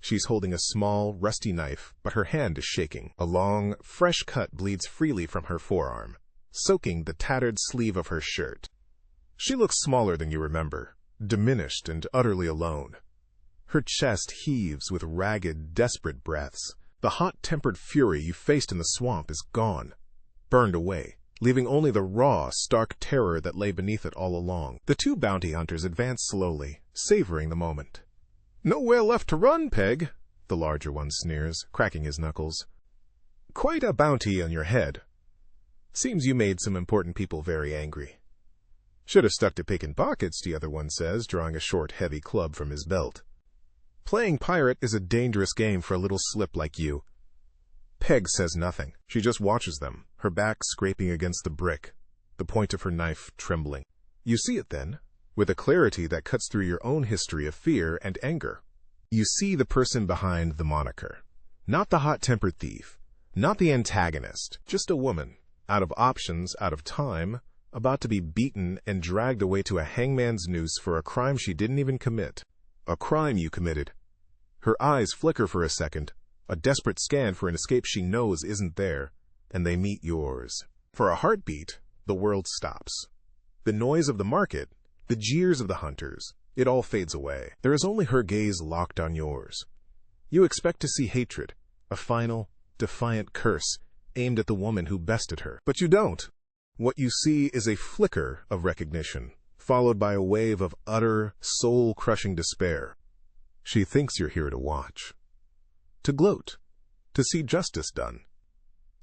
She's holding a small, rusty knife, but her hand is shaking. A long, fresh cut bleeds freely from her forearm, soaking the tattered sleeve of her shirt. She looks smaller than you remember, diminished and utterly alone. Her chest heaves with ragged, desperate breaths. The hot-tempered fury you faced in the swamp is gone, burned away, leaving only the raw, stark terror that lay beneath it all along. The two bounty hunters advance slowly, savoring the moment. "Nowhere left to run, Peg," the larger one sneers, cracking his knuckles. "Quite a bounty on your head. Seems you made some important people very angry." "Should have stuck to picking pockets," the other one says, drawing a short, heavy club from his belt. "Playing pirate is a dangerous game for a little slip like you." Peg says nothing. She just watches them, her back scraping against the brick, the point of her knife trembling. You see it then, with a clarity that cuts through your own history of fear and anger. You see the person behind the moniker. Not the hot-tempered thief, not the antagonist, just a woman, out of options, out of time, about to be beaten and dragged away to a hangman's noose for a crime she didn't even commit. A crime you committed. Her eyes flicker for a second, a desperate scan for an escape she knows isn't there, and they meet yours. For a heartbeat, the world stops. The noise of the market, the jeers of the hunters, it all fades away. There is only her gaze locked on yours. You expect to see hatred, a final, defiant curse aimed at the woman who bested her. But you don't. What you see is a flicker of recognition, followed by a wave of utter, soul-crushing despair. She thinks you're here to watch, to gloat, to see justice done.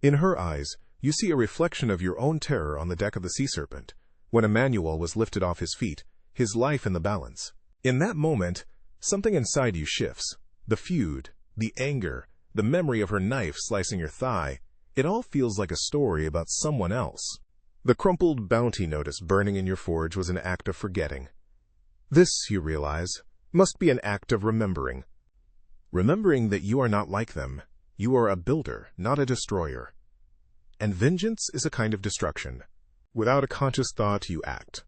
In her eyes, you see a reflection of your own terror on the deck of the Sea Serpent, when Emmanuel was lifted off his feet, his life in the balance. In that moment, something inside you shifts. The feud, the anger, the memory of her knife slicing your thigh, it all feels like a story about someone else. The crumpled bounty notice burning in your forge was an act of forgetting. This, you realize, must be an act of remembering. Remembering that you are not like them. You are a builder, not a destroyer. And vengeance is a kind of destruction. Without a conscious thought, you act.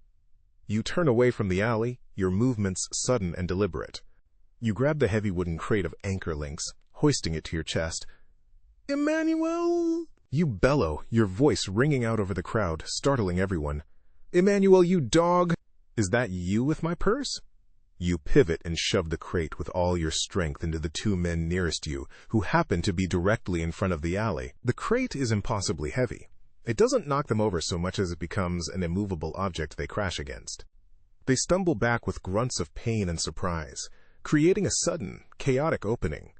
You turn away from the alley, your movements sudden and deliberate. You grab the heavy wooden crate of anchor links, hoisting it to your chest. "Emmanuel!" You bellow, your voice ringing out over the crowd, startling everyone. "Emmanuel, you dog! Is that you with my purse?" You pivot and shove the crate with all your strength into the two men nearest you, who happen to be directly in front of the alley. The crate is impossibly heavy. It doesn't knock them over so much as it becomes an immovable object they crash against. They stumble back with grunts of pain and surprise, creating a sudden, chaotic opening.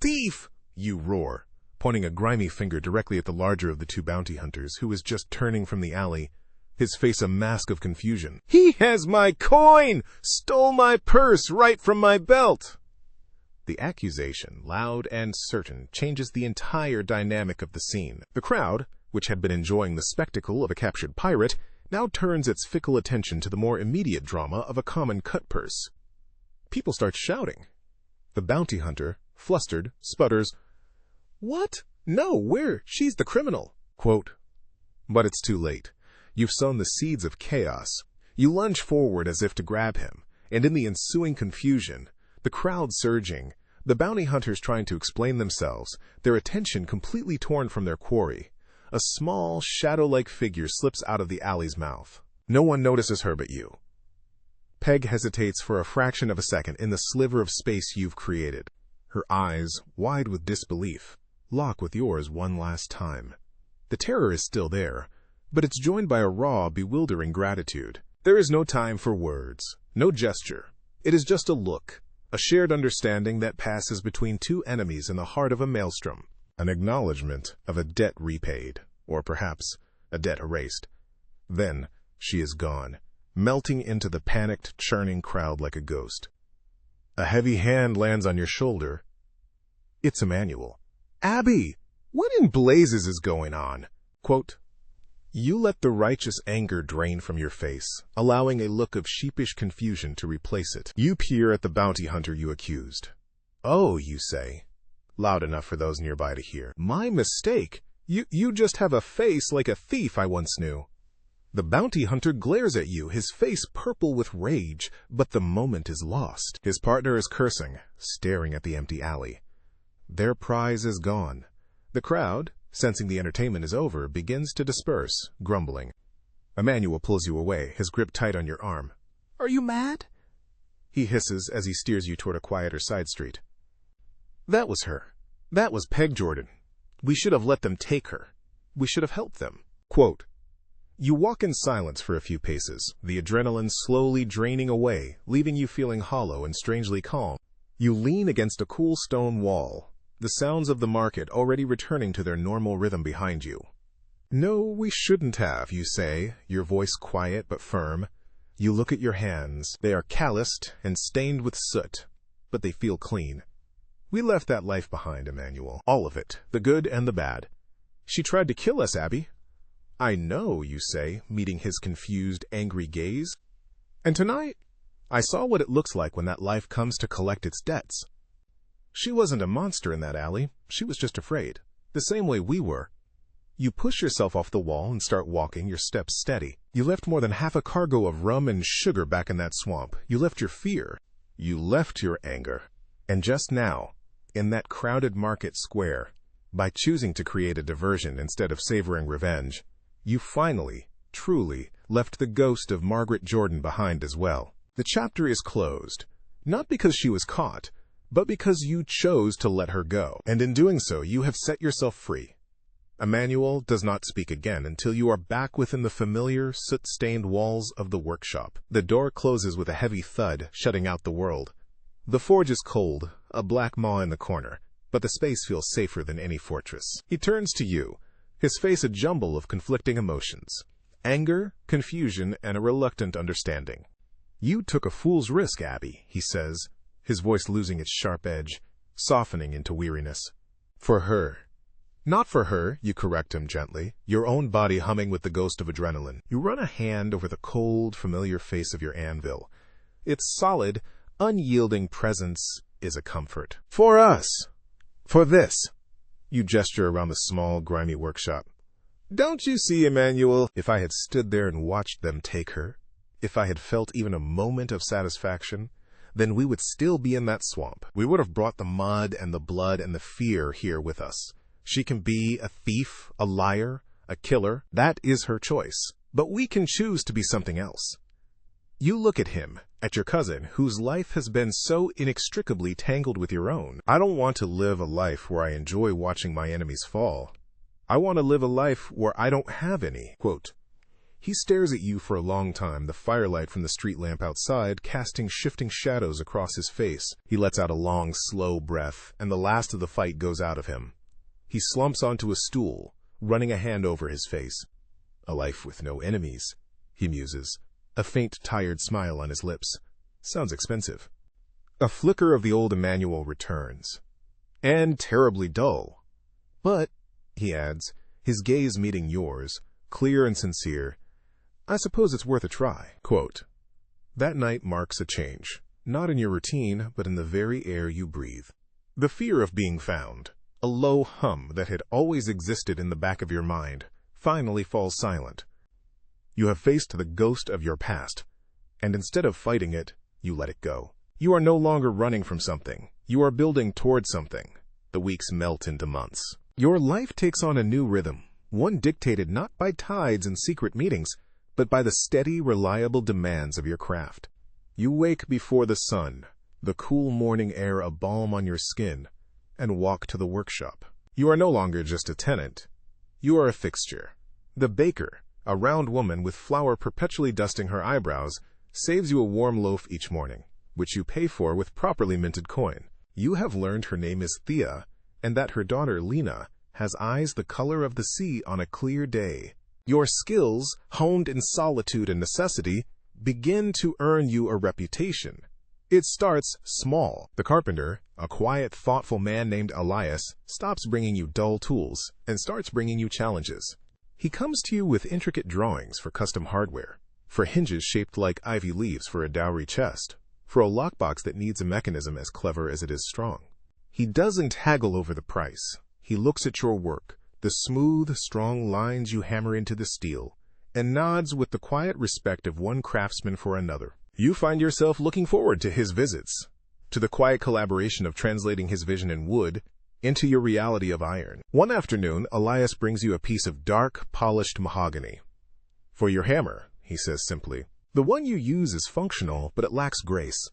"Thief!" You roar, pointing a grimy finger directly at the larger of the two bounty hunters, who is just turning from the alley, his face a mask of confusion. "He has my coin! Stole my purse right from my belt!" The accusation, loud and certain, changes the entire dynamic of the scene. The crowd, which had been enjoying the spectacle of a captured pirate, now turns its fickle attention to the more immediate drama of a common cut purse. People start shouting. The bounty hunter, flustered, sputters, "What? No, where? She's the criminal." Quote, but it's too late. You've sown the seeds of chaos. You lunge forward as if to grab him, and in the ensuing confusion, the crowd surging, the bounty hunters trying to explain themselves, their attention completely torn from their quarry, a small, shadow-like figure slips out of the alley's mouth. No one notices her but you. Peg hesitates for a fraction of a second in the sliver of space you've created. Her eyes, wide with disbelief, lock with yours one last time. The terror is still there, but it's joined by a raw, bewildering gratitude. There is no time for words, no gesture. It is just a look, a shared understanding that passes between two enemies in the heart of a maelstrom, an acknowledgement of a debt repaid, or perhaps a debt erased. Then she is gone, melting into the panicked, churning crowd like a ghost. A heavy hand lands on your shoulder. It's Emmanuel. "Abby, what in blazes is going on?" Quote, you let the righteous anger drain from your face, allowing a look of sheepish confusion to replace it. You peer at the bounty hunter you accused. "Oh," you say, loud enough for those nearby to hear. "My mistake. You just have a face like a thief I once knew." The bounty hunter glares at you, his face purple with rage, but the moment is lost. His partner is cursing, staring at the empty alley. Their prize is gone. The crowd, sensing the entertainment is over, begins to disperse, grumbling. Emmanuel pulls you away, his grip tight on your arm. "Are you mad?" he hisses as he steers you toward a quieter side street. "That was her. That was Peg Jordan. We should have let them take her. We should have helped them." Quote, you walk in silence for a few paces, the adrenaline slowly draining away, leaving you feeling hollow and strangely calm. You lean against a cool stone wall, the sounds of the market already returning to their normal rhythm behind you. "No, we shouldn't have," you say, your voice quiet but firm. You look at your hands. They are calloused and stained with soot, but they feel clean. "We left that life behind, Emmanuel. All of it, the good and the bad. She tried to kill us, Abby." "I know," you say, meeting his confused, angry gaze. "And tonight, I saw what it looks like when that life comes to collect its debts. She wasn't a monster in that alley. She was just afraid, the same way we were." You push yourself off the wall and start walking, your steps steady. You left more than half a cargo of rum and sugar back in that swamp. You left your fear. You left your anger. And just now, in that crowded market square, by choosing to create a diversion instead of savoring revenge, you finally, truly, left the ghost of Margaret Jordan behind as well. The chapter is closed, not because she was caught, but because you chose to let her go. And in doing so, you have set yourself free. Emmanuel does not speak again until you are back within the familiar, soot-stained walls of the workshop. The door closes with a heavy thud, shutting out the world. The forge is cold, a black maw in the corner, but the space feels safer than any fortress. He turns to you, his face a jumble of conflicting emotions: anger, confusion, and a reluctant understanding. "You took a fool's risk, Abby," he says, his voice losing its sharp edge, softening into weariness. "For her." "Not for her," you correct him gently, your own body humming with the ghost of adrenaline. You run a hand over the cold, familiar face of your anvil. Its solid, unyielding presence is a comfort. "For us. For this." You gesture around the small, grimy workshop. "Don't you see, Emmanuel, if I had stood there and watched them take her, if I had felt even a moment of satisfaction, then we would still be in that swamp. We would have brought the mud and the blood and the fear here with us. She can be a thief, a liar, a killer. That is her choice. But we can choose to be something else." You look at him, at your cousin, whose life has been so inextricably tangled with your own. "I don't want to live a life where I enjoy watching my enemies fall. I want to live a life where I don't have any." Quote, He stares at you for a long time, the firelight from the street lamp outside casting shifting shadows across his face. He lets out a long, slow breath, and the last of the fight goes out of him. He slumps onto a stool, running a hand over his face. A life with no enemies, he muses, a faint, tired smile on his lips. Sounds expensive. A flicker of the old Emmanuel returns. And terribly dull. But, he adds, his gaze meeting yours, clear and sincere, I suppose it's worth a try. Quote, that night marks a change, not in your routine, but in the very air you breathe. The fear of being found, a low hum that had always existed in the back of your mind, finally falls silent. You have faced the ghost of your past, and instead of fighting it, you let it go. You are no longer running from something. You are building towards something. The weeks melt into months. Your life takes on a new rhythm, one dictated not by tides and secret meetings, but by the steady, reliable demands of your craft. You wake before the sun, the cool morning air a balm on your skin, and walk to the workshop. You are no longer just a tenant. You are a fixture. The baker, a round woman with flour perpetually dusting her eyebrows, saves you a warm loaf each morning, which you pay for with properly minted coin. You have learned her name is Thea, and that her daughter Lena has eyes the color of the sea on a clear day. Your skills, honed in solitude and necessity, begin to earn you a reputation. It starts small. The carpenter, a quiet, thoughtful man named Elias, stops bringing you dull tools and starts bringing you challenges. He comes to you with intricate drawings for custom hardware, for hinges shaped like ivy leaves for a dowry chest, for a lockbox that needs a mechanism as clever as it is strong. He doesn't haggle over the price. He looks at your work, the smooth, strong lines you hammer into the steel, and nods with the quiet respect of one craftsman for another. You find yourself looking forward to his visits, to the quiet collaboration of translating his vision in wood into your reality of iron. One afternoon, Elias brings you a piece of dark, polished mahogany. For your hammer, he says simply. The one you use is functional, but it lacks grace.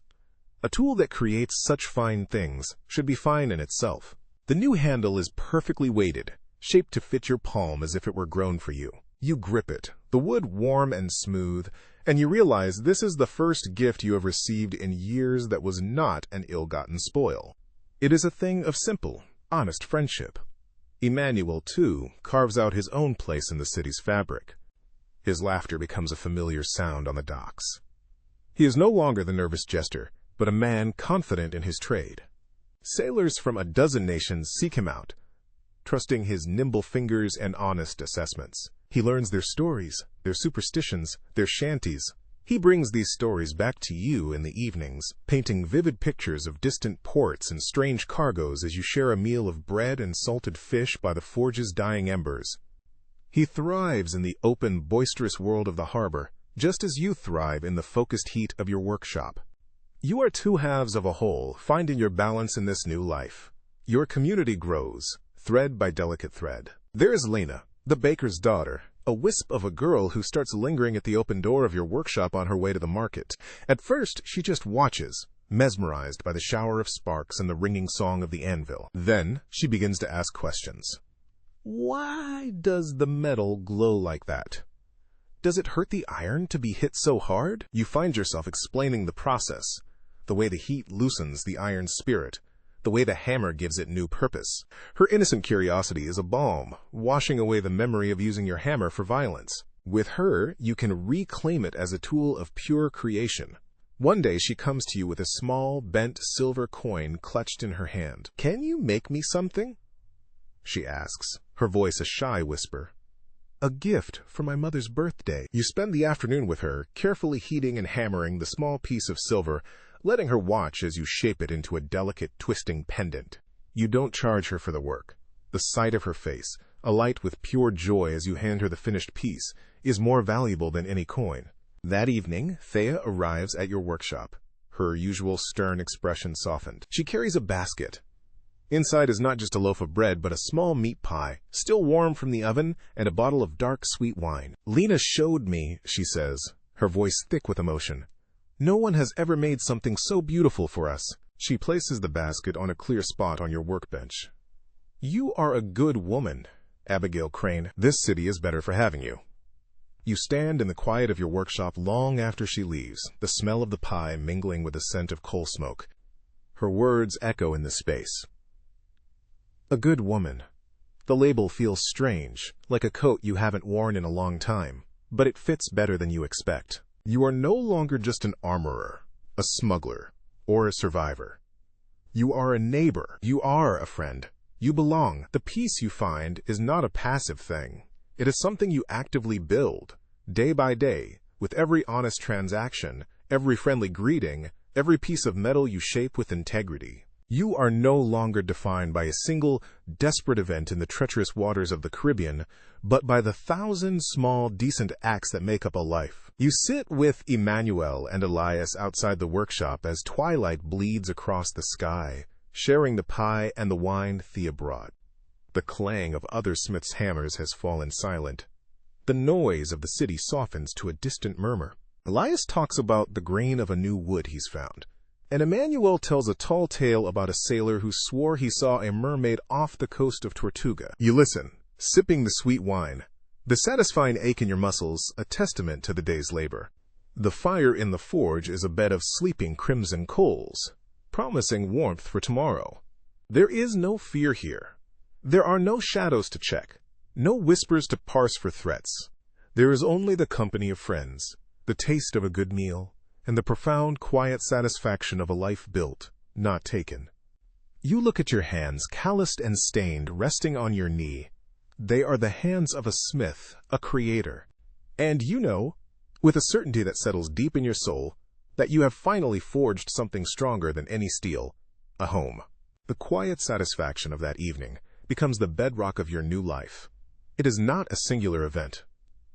A tool that creates such fine things should be fine in itself. The new handle is perfectly weighted, shaped to fit your palm as if it were grown for you. You grip it, the wood warm and smooth, and you realize this is the first gift you have received in years that was not an ill-gotten spoil. It is a thing of simple, honest friendship. Emmanuel, too, carves out his own place in the city's fabric. His laughter becomes a familiar sound on the docks. He is no longer the nervous jester, but a man confident in his trade. Sailors from a dozen nations seek him out, trusting his nimble fingers and honest assessments. He learns their stories, their superstitions, their shanties. He brings these stories back to you in the evenings, painting vivid pictures of distant ports and strange cargoes as you share a meal of bread and salted fish by the forge's dying embers. He thrives in the open, boisterous world of the harbor, just as you thrive in the focused heat of your workshop. You are two halves of a whole, finding your balance in this new life. Your community grows, thread by delicate thread. There's Lena, the baker's daughter, a wisp of a girl who starts lingering at the open door of your workshop on her way to the market. At first, she just watches, mesmerized by the shower of sparks and the ringing song of the anvil. Then, she begins to ask questions. Why does the metal glow like that? Does it hurt the iron to be hit so hard? You find yourself explaining the process, the way the heat loosens the iron's spirit, the way the hammer gives it new purpose. Her innocent curiosity is a balm, washing away the memory of using your hammer for violence. With her, you can reclaim it as a tool of pure creation. One day she comes to you with a small, bent silver coin clutched in her hand. Can you make me something? She asks, her voice a shy whisper. A gift for my mother's birthday. You spend the afternoon with her, carefully heating and hammering the small piece of silver, letting her watch as you shape it into a delicate, twisting pendant. You don't charge her for the work. The sight of her face, alight with pure joy as you hand her the finished piece, is more valuable than any coin. That evening, Thea arrives at your workshop, her usual stern expression softened. She carries a basket. Inside is not just a loaf of bread, but a small meat pie, still warm from the oven, and a bottle of dark, sweet wine. Lena showed me, she says, her voice thick with emotion. No one has ever made something so beautiful for us. She places the basket on a clear spot on your workbench. You are a good woman, Abigail Crane. This city is better for having you. You stand in the quiet of your workshop long after she leaves, the smell of the pie mingling with the scent of coal smoke. Her words echo in the space. A good woman. The label feels strange, like a coat you haven't worn in a long time, but it fits better than you expect. You are no longer just an armorer, a smuggler, or a survivor. You are a neighbor. You are a friend. You belong. The peace you find is not a passive thing. It is something you actively build, day by day, with every honest transaction, every friendly greeting, every piece of metal you shape with integrity. You are no longer defined by a single, desperate event in the treacherous waters of the Caribbean, but by the 1,000 small, decent acts that make up a life. You sit with Emmanuel and Elias outside the workshop as twilight bleeds across the sky, sharing the pie and the wine Thea brought. The clang of other smiths' hammers has fallen silent. The noise of the city softens to a distant murmur. Elias talks about the grain of a new wood he's found, and Emmanuel tells a tall tale about a sailor who swore he saw a mermaid off the coast of Tortuga. You listen, sipping the sweet wine, the satisfying ache in your muscles, a testament to the day's labor. The fire in the forge is a bed of sleeping crimson coals, promising warmth for tomorrow. There is no fear here. There are no shadows to check, no whispers to parse for threats. There is only the company of friends, the taste of a good meal, and the profound, quiet satisfaction of a life built, not taken. You look at your hands, calloused and stained, resting on your knee. They are the hands of a smith, a creator. And you know, with a certainty that settles deep in your soul, that you have finally forged something stronger than any steel, a home. The quiet satisfaction of that evening becomes the bedrock of your new life. It is not a singular event,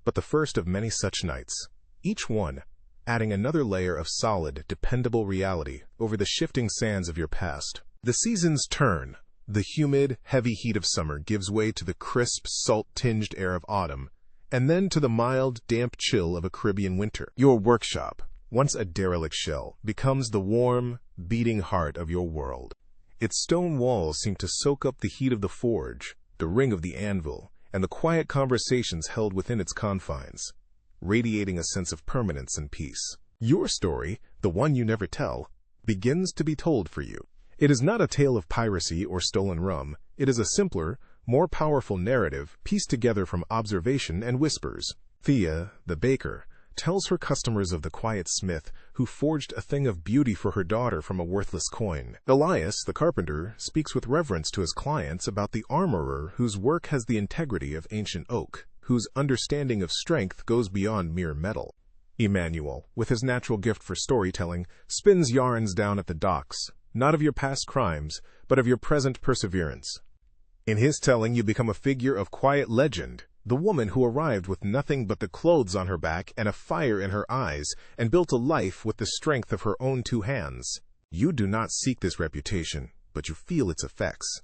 but the first of many such nights, each one adding another layer of solid, dependable reality over the shifting sands of your past. The seasons turn. The humid, heavy heat of summer gives way to the crisp, salt-tinged air of autumn, and then to the mild, damp chill of a Caribbean winter. Your workshop, once a derelict shell, becomes the warm, beating heart of your world. Its stone walls seem to soak up the heat of the forge, the ring of the anvil, and the quiet conversations held within its confines, radiating a sense of permanence and peace. Your story, the one you never tell, begins to be told for you. It is not a tale of piracy or stolen rum. It is a simpler, more powerful narrative pieced together from observation and whispers. Thea, the baker, tells her customers of the quiet smith who forged a thing of beauty for her daughter from a worthless coin. Elias, the carpenter, speaks with reverence to his clients about the armorer whose work has the integrity of ancient oak, whose understanding of strength goes beyond mere metal. Emmanuel, with his natural gift for storytelling, spins yarns down at the docks, not of your past crimes, but of your present perseverance. In his telling, you become a figure of quiet legend, the woman who arrived with nothing but the clothes on her back and a fire in her eyes, and built a life with the strength of her own 2 hands. You do not seek this reputation, but you feel its effects.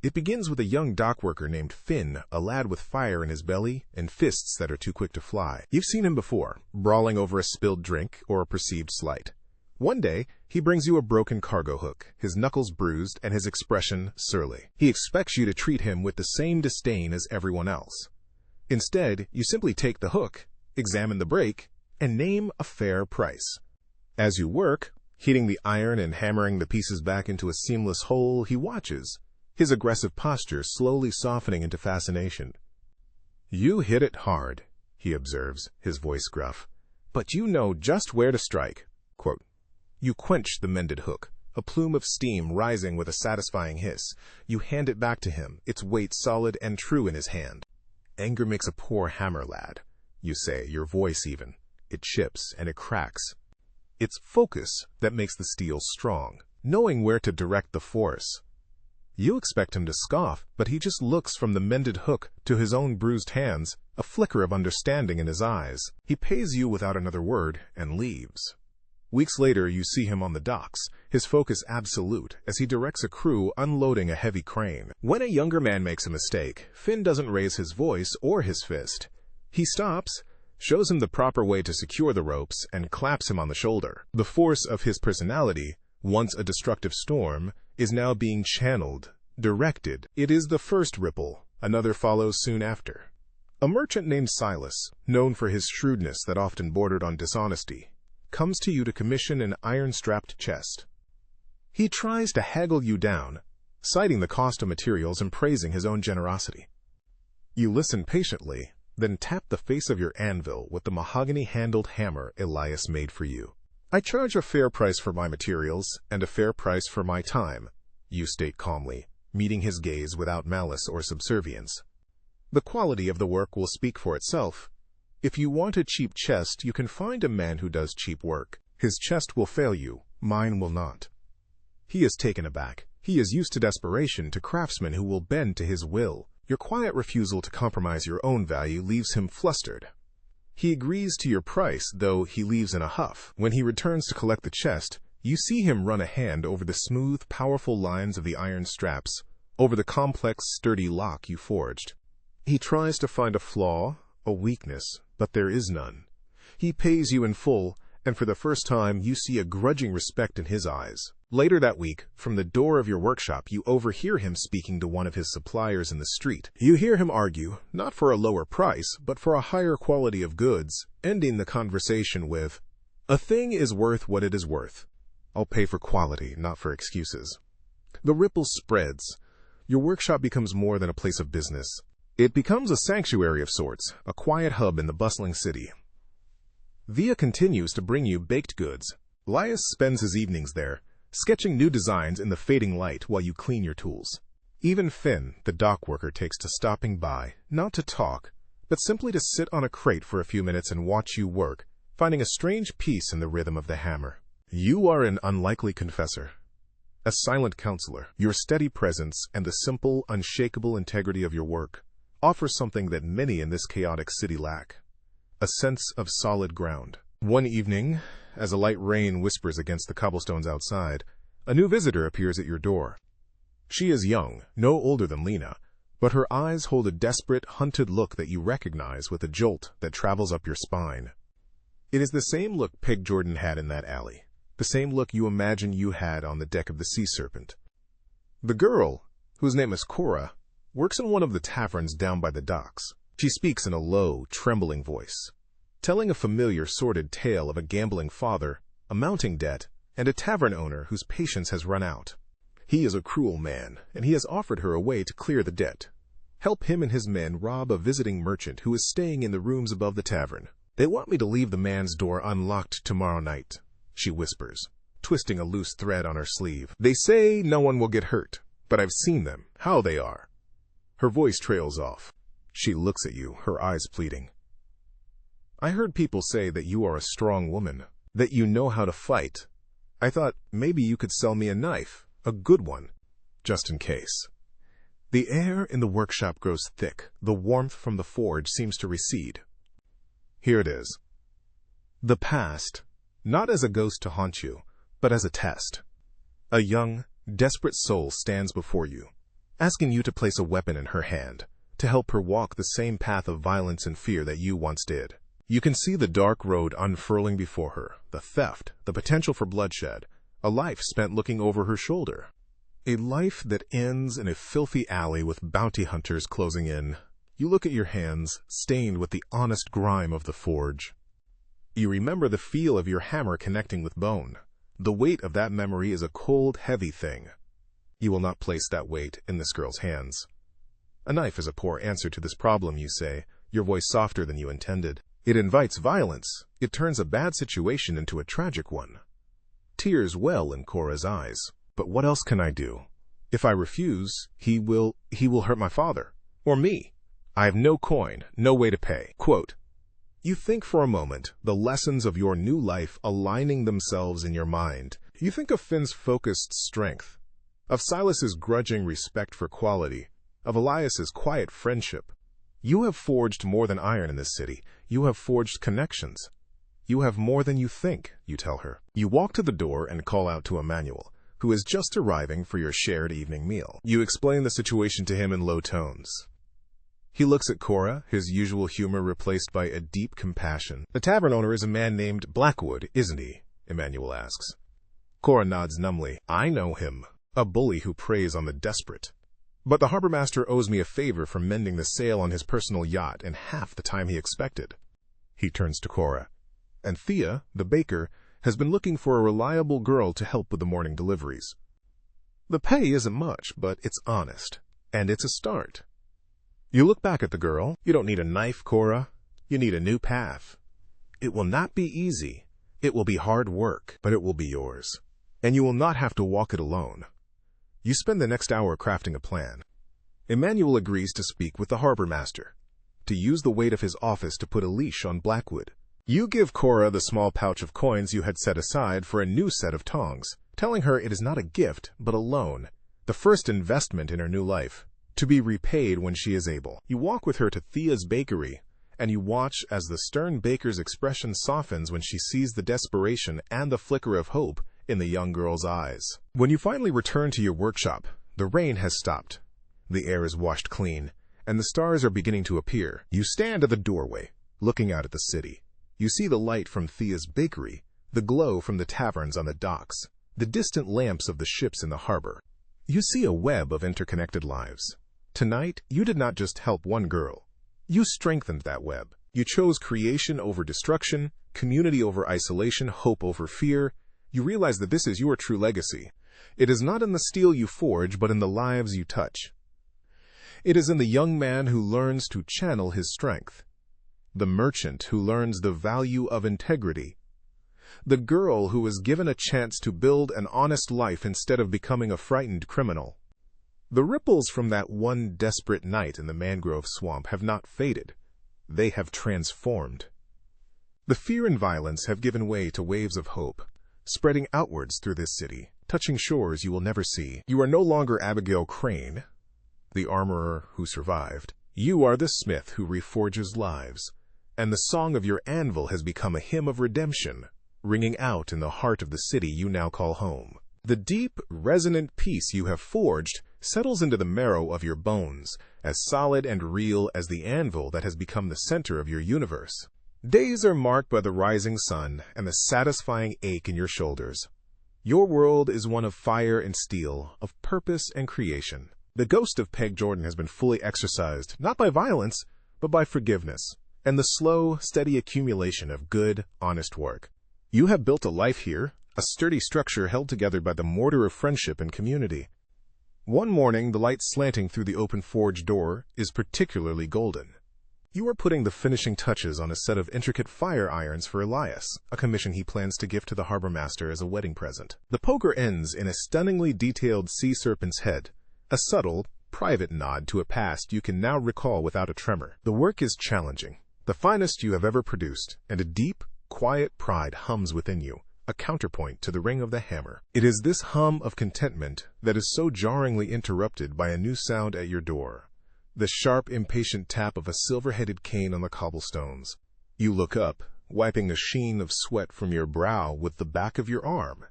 It begins with a young dockworker named Finn, a lad with fire in his belly and fists that are too quick to fly. You've seen him before, brawling over a spilled drink or a perceived slight. One day, he brings you a broken cargo hook, his knuckles bruised and his expression surly. He expects you to treat him with the same disdain as everyone else. Instead, you simply take the hook, examine the break, and name a fair price. As you work, heating the iron and hammering the pieces back into a seamless whole, he watches, his aggressive posture slowly softening into fascination. You hit it hard, he observes, his voice gruff, but you know just where to strike. Quote, You quench the mended hook, a plume of steam rising with a satisfying hiss. You hand it back to him, its weight solid and true in his hand. Anger makes a poor hammer, lad, you say, your voice even. It chips and it cracks. It's focus that makes the steel strong, knowing where to direct the force. You expect him to scoff, but he just looks from the mended hook to his own bruised hands, a flicker of understanding in his eyes. He pays you without another word and leaves. Weeks later, you see him on the docks, his focus absolute, as he directs a crew unloading a heavy crane. When a younger man makes a mistake, Finn doesn't raise his voice or his fist. He stops, shows him the proper way to secure the ropes, and claps him on the shoulder. The force of his personality, once a destructive storm, is now being channeled, directed. It is the first ripple, another follows soon after. A merchant named Silas, known for his shrewdness that often bordered on dishonesty, comes to you to commission an iron-strapped chest. He tries to haggle you down, citing the cost of materials and praising his own generosity. You listen patiently, then tap the face of your anvil with the mahogany-handled hammer Elias made for you. "I charge a fair price for my materials and a fair price for my time," you state calmly, meeting his gaze without malice or subservience. The quality of the work will speak for itself. If you want a cheap chest, you can find a man who does cheap work. His chest will fail you, mine will not. He is taken aback. He is used to desperation, to craftsmen who will bend to his will. Your quiet refusal to compromise your own value leaves him flustered. He agrees to your price, though he leaves in a huff. When he returns to collect the chest, you see him run a hand over the smooth, powerful lines of the iron straps, over the complex, sturdy lock you forged. He tries to find a flaw, a weakness, but there is none. He pays you in full, and for the first time you see a grudging respect in his eyes. Later that week, from the door of your workshop, you overhear him speaking to one of his suppliers in the street. You hear him argue, not for a lower price, but for a higher quality of goods, ending the conversation with, "A thing is worth what it is worth. I'll pay for quality, not for excuses." The ripple spreads. Your workshop becomes more than a place of business. It becomes a sanctuary of sorts, a quiet hub in the bustling city. Via continues to bring you baked goods. Elias spends his evenings there, sketching new designs in the fading light while you clean your tools. Even Finn, the dock worker, takes to stopping by, not to talk, but simply to sit on a crate for a few minutes and watch you work, finding a strange peace in the rhythm of the hammer. You are an unlikely confessor, a silent counselor. Your steady presence and the simple, unshakable integrity of your work offer something that many in this chaotic city lack: a sense of solid ground. One evening, as a light rain whispers against the cobblestones outside, a new visitor appears at your door. She is young, no older than Lena, but her eyes hold a desperate, hunted look that you recognize with a jolt that travels up your spine. It is the same look Peg Jordan had in that alley, the same look you imagine you had on the deck of the Sea Serpent. The girl, whose name is Cora, works in one of the taverns down by the docks. She speaks in a low, trembling voice, telling a familiar, sordid tale of a gambling father, a mounting debt, and a tavern owner whose patience has run out. He is a cruel man, and he has offered her a way to clear the debt. Help him and his men rob a visiting merchant who is staying in the rooms above the tavern. "They want me to leave the man's door unlocked tomorrow night," she whispers, twisting a loose thread on her sleeve. "They say no one will get hurt, but I've seen them, how they are." Her voice trails off. She looks at you, her eyes pleading. "I heard people say that you are a strong woman, that you know how to fight. I thought maybe you could sell me a knife, a good one, just in case." The air in the workshop grows thick. The warmth from the forge seems to recede. Here it is. The past, not as a ghost to haunt you, but as a test. A young, desperate soul stands before you, asking you to place a weapon in her hand, to help her walk the same path of violence and fear that you once did. You can see the dark road unfurling before her, the theft, the potential for bloodshed, a life spent looking over her shoulder. A life that ends in a filthy alley with bounty hunters closing in. You look at your hands, stained with the honest grime of the forge. You remember the feel of your hammer connecting with bone. The weight of that memory is a cold, heavy thing. You will not place that weight in this girl's hands. "A knife is a poor answer to this problem," you say, your voice softer than you intended. "It invites violence. It turns a bad situation into a tragic one." Tears well in Cora's eyes. "But what else can I do? If I refuse, he will hurt my father. Or me. I have no coin, no way to pay." Quote, you think for a moment, the lessons of your new life aligning themselves in your mind. You think of Finn's focused strength, of Silas's grudging respect for quality, of Elias's quiet friendship. You have forged more than iron in this city. You have forged connections. You have more than you think, you tell her. You walk to the door and call out to Emmanuel, who is just arriving for your shared evening meal. You explain the situation to him in low tones. He looks at Cora, his usual humor replaced by a deep compassion. "The tavern owner is a man named Blackwood, isn't he?" Emmanuel asks. Cora nods numbly. "I know him. A bully who preys on the desperate." But the harbormaster owes me a favor for mending the sail on his personal yacht in half the time he expected. He turns to Cora. And Thea, the baker, has been looking for a reliable girl to help with the morning deliveries. The pay isn't much, but it's honest. And it's a start. You look back at the girl. You don't need a knife, Cora. You need a new path. It will not be easy. It will be hard work, but it will be yours. And you will not have to walk it alone. You spend the next hour crafting a plan. Emmanuel agrees to speak with the harbormaster, to use the weight of his office to put a leash on Blackwood. You give Cora the small pouch of coins you had set aside for a new set of tongs, telling her it is not a gift, but a loan, the first investment in her new life, to be repaid when she is able. You walk with her to Thea's bakery, and you watch as the stern baker's expression softens when she sees the desperation and the flicker of hope in the young girl's eyes. When you finally return to your workshop, the rain has stopped. The air is washed clean, and the stars are beginning to appear. You stand at the doorway, looking out at the city. You see the light from Thea's bakery, the glow from the taverns on the docks, the distant lamps of the ships in the harbor. You see a web of interconnected lives. Tonight, you did not just help one girl. You strengthened that web. You chose creation over destruction, community over isolation, hope over fear. You realize that this is your true legacy. It is not in the steel you forge, but in the lives you touch. It is in the young man who learns to channel his strength, the merchant who learns the value of integrity, the girl who is given a chance to build an honest life instead of becoming a frightened criminal. The ripples from that one desperate night in the mangrove swamp have not faded. They have transformed. The fear and violence have given way to waves of hope, spreading outwards through this city, touching shores you will never see. You are no longer Abigail Crane, the armorer who survived. You are the smith who reforges lives, and the song of your anvil has become a hymn of redemption, ringing out in the heart of the city you now call home. The deep, resonant peace you have forged settles into the marrow of your bones, as solid and real as the anvil that has become the center of your universe. Days are marked by the rising sun and the satisfying ache in your shoulders. Your world is one of fire and steel, of purpose and creation. The ghost of Peg Jordan has been fully exorcised, not by violence, but by forgiveness, and the slow, steady accumulation of good, honest work. You have built a life here, a sturdy structure held together by the mortar of friendship and community. One morning, the light slanting through the open forge door is particularly golden. You are putting the finishing touches on a set of intricate fire irons for Elias, a commission he plans to give to the harbormaster as a wedding present. The poker ends in a stunningly detailed sea serpent's head, a subtle, private nod to a past you can now recall without a tremor. The work is challenging, the finest you have ever produced, and a deep, quiet pride hums within you, a counterpoint to the ring of the hammer. It is this hum of contentment that is so jarringly interrupted by a new sound at your door. The sharp, impatient tap of a silver-headed cane on the cobblestones. You look up, wiping a sheen of sweat from your brow with the back of your arm.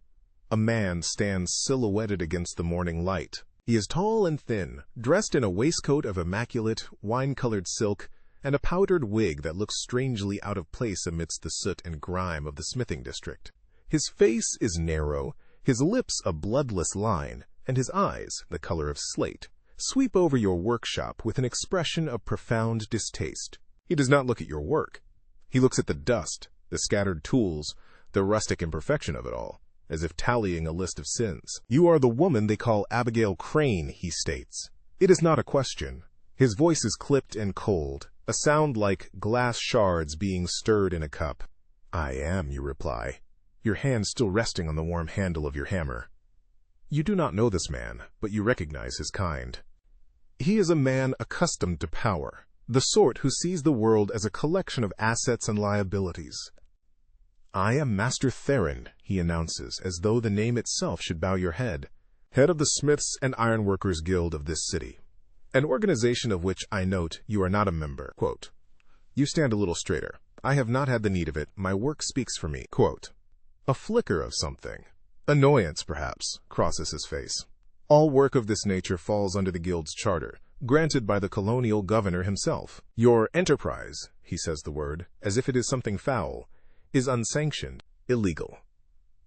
A man stands silhouetted against the morning light. He is tall and thin, dressed in a waistcoat of immaculate, wine-colored silk and a powdered wig that looks strangely out of place amidst the soot and grime of the smithing district. His face is narrow, his lips a bloodless line, and his eyes, the color of slate, sweep over your workshop with an expression of profound distaste. He does not look at your work. He looks at the dust, the scattered tools, the rustic imperfection of it all, as if tallying a list of sins. You are the woman they call Abigail Crane, he states. It is not a question. His voice is clipped and cold, a sound like glass shards being stirred in a cup. I am, you reply, your hand still resting on the warm handle of your hammer. You do not know this man, but you recognize his kind. He is a man accustomed to power, the sort who sees the world as a collection of assets and liabilities. I am Master Theron, he announces, as though the name itself should bow your head, head of the Smiths and Ironworkers Guild of this city, an organization of which I note you are not a member. Quote, you stand a little straighter. I have not had the need of it. My work speaks for me. Quote, a flicker of something, annoyance perhaps, crosses his face. All work of this nature falls under the Guild's charter, granted by the colonial governor himself. Your enterprise, he says the word, as if it is something foul, is unsanctioned, illegal.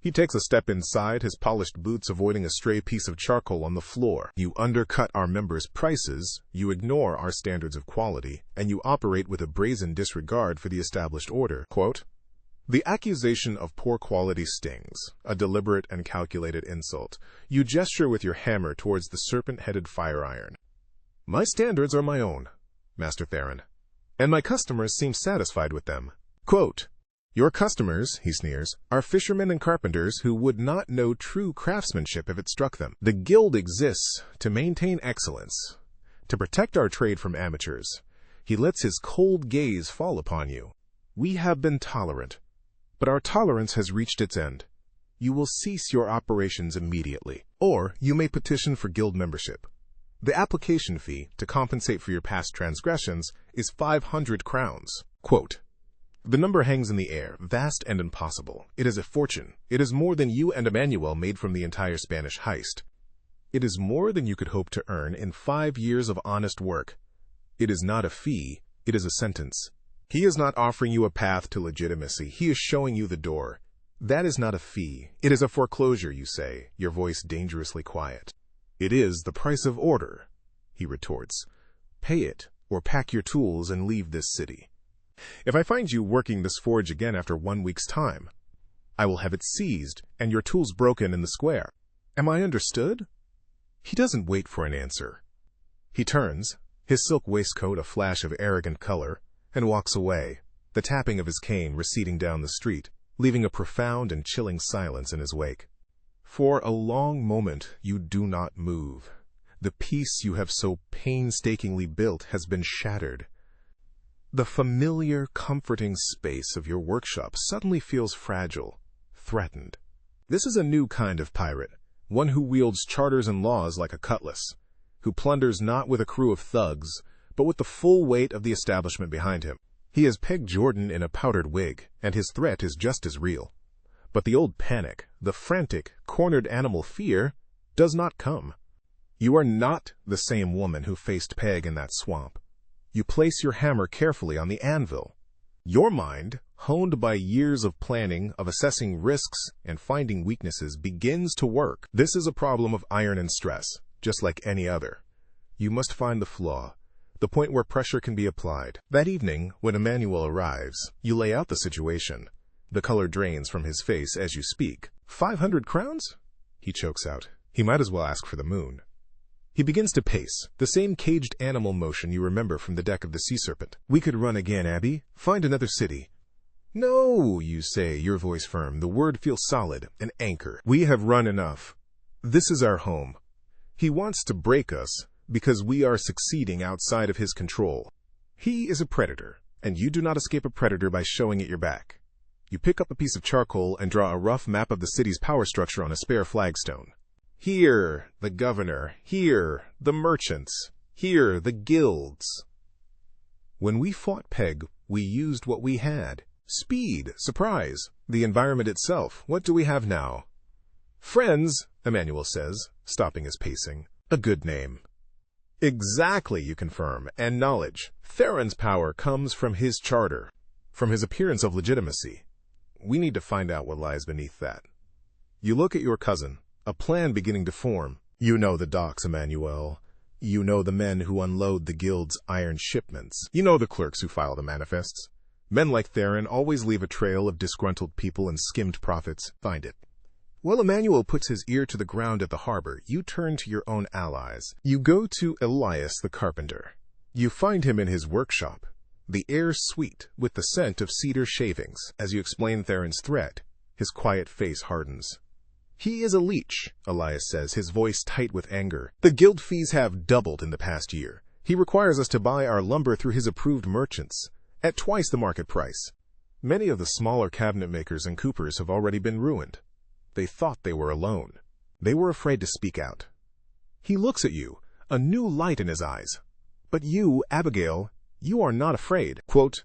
He takes a step inside, his polished boots avoiding a stray piece of charcoal on the floor. You undercut our members' prices, you ignore our standards of quality, and you operate with a brazen disregard for the established order. Quote, "The accusation of poor quality stings, a deliberate and calculated insult. You gesture with your hammer towards the serpent-headed fire iron. My standards are my own, Master Theron, and my customers seem satisfied with them." Quote, "Your customers," he sneers, "are fishermen and carpenters who would not know true craftsmanship if it struck them. The guild exists to maintain excellence, to protect our trade from amateurs." He lets his cold gaze fall upon you. "We have been tolerant, but our tolerance has reached its end. You will cease your operations immediately, or you may petition for guild membership. The application fee, to compensate for your past transgressions, is 500 crowns. Quote, "The number hangs in the air, vast and impossible. It is a fortune. It is more than you and Emmanuel made from the entire Spanish heist. It is more than you could hope to earn in 5 years of honest work. It is not a fee, it is a sentence." He is not offering you a path to legitimacy. He is showing you the door. "That is not a fee. It is a foreclosure," you say, your voice dangerously quiet. "It is the price of order," he retorts. "Pay it, or pack your tools and leave this city. If I find you working this forge again after 1 week's time, I will have it seized and your tools broken in the square. Am I understood?" He doesn't wait for an answer. He turns, his silk waistcoat a flash of arrogant color, and walks away, the tapping of his cane receding down the street, leaving a profound and chilling silence in his wake. For a long moment you do not move. The peace you have so painstakingly built has been shattered. The familiar, comforting space of your workshop suddenly feels fragile, threatened. This is a new kind of pirate, one who wields charters and laws like a cutlass, who plunders not with a crew of thugs, but with the full weight of the establishment behind him. He has pegged Jordan in a powdered wig, and his threat is just as real. But the old panic, the frantic, cornered animal fear, does not come. You are not the same woman who faced Peg in that swamp. You place your hammer carefully on the anvil. Your mind, honed by years of planning, of assessing risks, and finding weaknesses, begins to work. This is a problem of iron and stress, just like any other. You must find the flaw, the point where pressure can be applied. That evening, when Emmanuel arrives, you lay out the situation. The color drains from his face as you speak. 500 crowns? He chokes out. He might as well ask for the moon. He begins to pace, the same caged animal motion you remember from the deck of the Sea Serpent. "We could run again, Abby. Find another city." "No," you say, your voice firm. The word feels solid, an anchor. "We have run enough. This is our home." He wants to break us because we are succeeding outside of his control. He is a predator, and you do not escape a predator by showing it your back. You pick up a piece of charcoal and draw a rough map of the city's power structure on a spare flagstone. Here, the governor. Here, the merchants. Here, the guilds. When we fought Peg, we used what we had. Speed, surprise, the environment itself. What do we have now? "Friends," Emmanuel says, stopping his pacing. "A good name." "Exactly," you confirm, "and knowledge. Theron's power comes from his charter, from his appearance of legitimacy. We need to find out what lies beneath that." You look at your cousin, a plan beginning to form. You know the docks, Emmanuel. You know the men who unload the guild's iron shipments. You know the clerks who file the manifests. Men like Theron always leave a trail of disgruntled people and skimmed profits. Find it. While Emmanuel puts his ear to the ground at the harbor, you turn to your own allies. You go to Elias the carpenter. You find him in his workshop, the air sweet with the scent of cedar shavings. As you explain Theron's threat, his quiet face hardens. "He is a leech," Elias says, his voice tight with anger. "The guild fees have doubled in the past year. He requires us to buy our lumber through his approved merchants, at twice the market price. Many of the smaller cabinet makers and coopers have already been ruined. They thought they were alone. They were afraid to speak out." He looks at you, a new light in his eyes. "But you, Abigail, you are not afraid." Quote,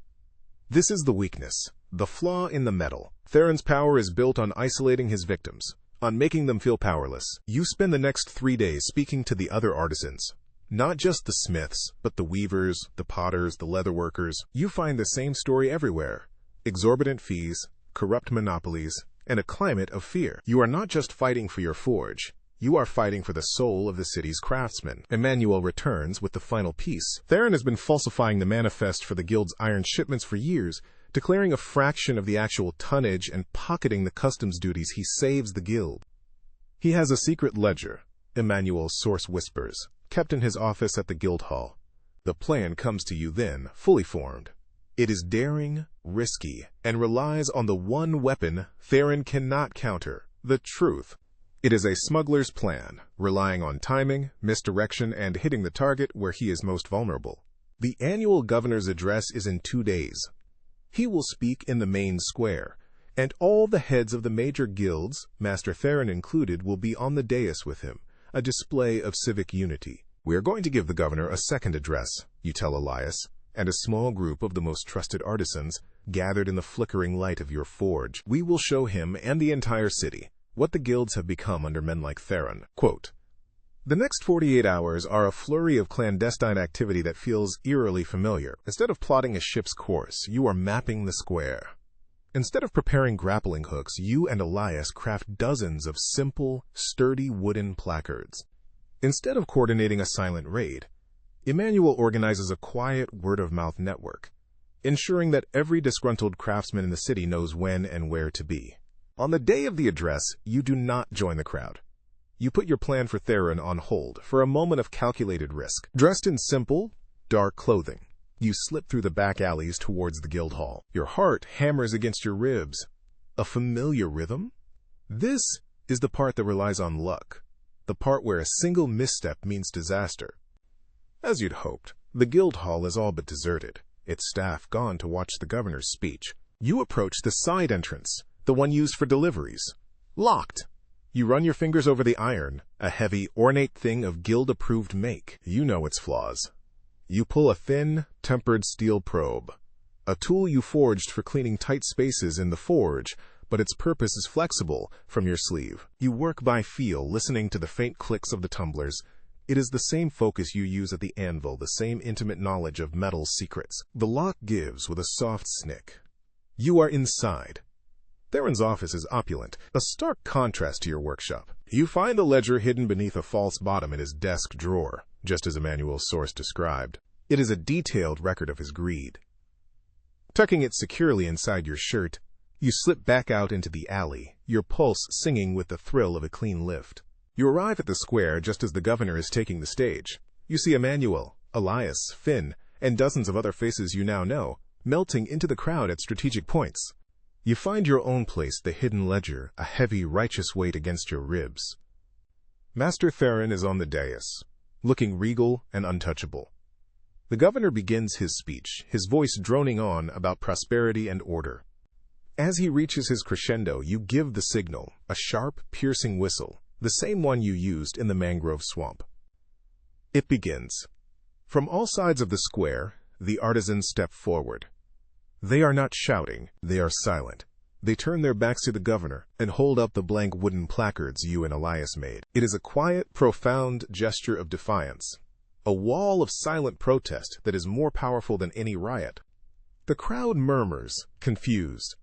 "This is the weakness, the flaw in the metal. Theron's power is built on isolating his victims, on making them feel powerless. You spend the next 3 days speaking to the other artisans, not just the smiths, but the weavers, the potters, the leather workers. You find the same story everywhere: exorbitant fees, corrupt monopolies, and a climate of fear. You are not just fighting for your forge. You are fighting for the soul of the city's craftsmen. Emmanuel returns with the final piece. Theron has been falsifying the manifest for the guild's iron shipments for years, declaring a fraction of the actual tonnage and pocketing the customs duties. He saves the guild. He has a secret ledger, Emmanuel's source whispers, kept in his office at the guild hall. The plan comes to you then, fully formed. It is daring, risky, and relies on the one weapon Theron cannot counter, the truth. It is a smuggler's plan, relying on timing, misdirection, and hitting the target where he is most vulnerable. The annual governor's address is in 2 days. He will speak in the main square, and all the heads of the major guilds, Master Theron included, will be on the dais with him, a display of civic unity. We are going to give the governor a second address, you tell Elias, and a small group of the most trusted artisans gathered in the flickering light of your forge. We will show him and the entire city what the guilds have become under men like Theron. Quote, the next 48 hours are a flurry of clandestine activity that feels eerily familiar. Instead of plotting a ship's course, you are mapping the square. Instead of preparing grappling hooks, you and Elias craft dozens of simple, sturdy wooden placards. Instead of coordinating a silent raid, Emmanuel organizes a quiet word-of-mouth network, ensuring that every disgruntled craftsman in the city knows when and where to be. On the day of the address, you do not join the crowd. You put your plan for Theron on hold for a moment of calculated risk. Dressed in simple, dark clothing, you slip through the back alleys towards the guild hall. Your heart hammers against your ribs. A familiar rhythm? This is the part that relies on luck, the part where a single misstep means disaster. As you'd hoped, the guild hall is all but deserted, its staff gone to watch the governor's speech. You approach the side entrance, the one used for deliveries. Locked. You run your fingers over the iron, a heavy, ornate thing of guild-approved make. You know its flaws. You pull a thin, tempered steel probe, a tool you forged for cleaning tight spaces in the forge, but its purpose is flexible, from your sleeve. You work by feel, listening to the faint clicks of the tumblers. It is the same focus you use at the anvil, the same intimate knowledge of metal's secrets. The lock gives with a soft snick. You are inside. Theron's office is opulent, a stark contrast to your workshop. You find the ledger hidden beneath a false bottom in his desk drawer, just as Emmanuel's source described. It is a detailed record of his greed. Tucking it securely inside your shirt, you slip back out into the alley, your pulse singing with the thrill of a clean lift. You arrive at the square just as the governor is taking the stage. You see Emmanuel, Elias, Finn, and dozens of other faces you now know, melting into the crowd at strategic points. You find your own place, the hidden ledger, a heavy, righteous weight against your ribs. Master Theron is on the dais, looking regal and untouchable. The governor begins his speech, his voice droning on about prosperity and order. As he reaches his crescendo, you give the signal, a sharp, piercing whistle, the same one you used in the mangrove swamp. It begins. From all sides of the square, the artisans step forward. They are not shouting, they are silent. They turn their backs to the governor and hold up the blank wooden placards you and Elias made. It is a quiet, profound gesture of defiance, a wall of silent protest that is more powerful than any riot. The crowd murmurs, confused.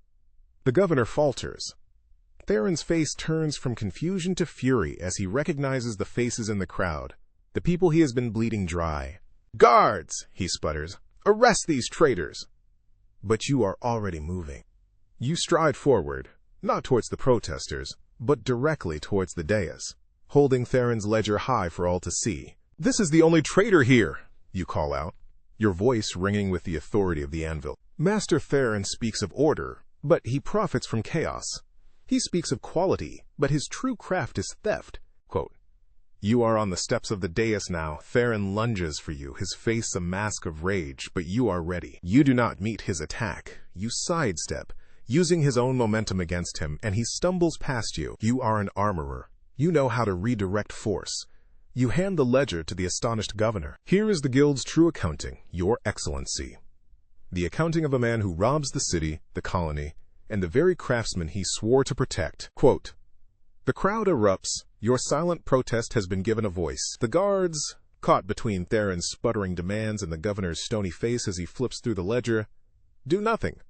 The governor falters. Theron's face turns from confusion to fury as he recognizes the faces in the crowd, the people he has been bleeding dry. "Guards!" he sputters. "Arrest these traitors!" But you are already moving. You stride forward, not towards the protesters, but directly towards the dais, holding Theron's ledger high for all to see. "This is the only traitor here!" you call out, your voice ringing with the authority of the anvil. Master Theron speaks of order, but he profits from chaos. He speaks of quality, but his true craft is theft. Quote, "You are on the steps of the dais now. Theron lunges for you, his face a mask of rage, but you are ready. You do not meet his attack. You sidestep, using his own momentum against him, and he stumbles past you. You are an armorer. You know how to redirect force. You hand the ledger to the astonished governor. Here is the guild's true accounting, your excellency. The accounting of a man who robs the city, the colony, and the very craftsmen he swore to protect." Quote, "The crowd erupts. Your silent protest has been given a voice." The guards, caught between Theron's sputtering demands and the governor's stony face as he flips through the ledger, do nothing.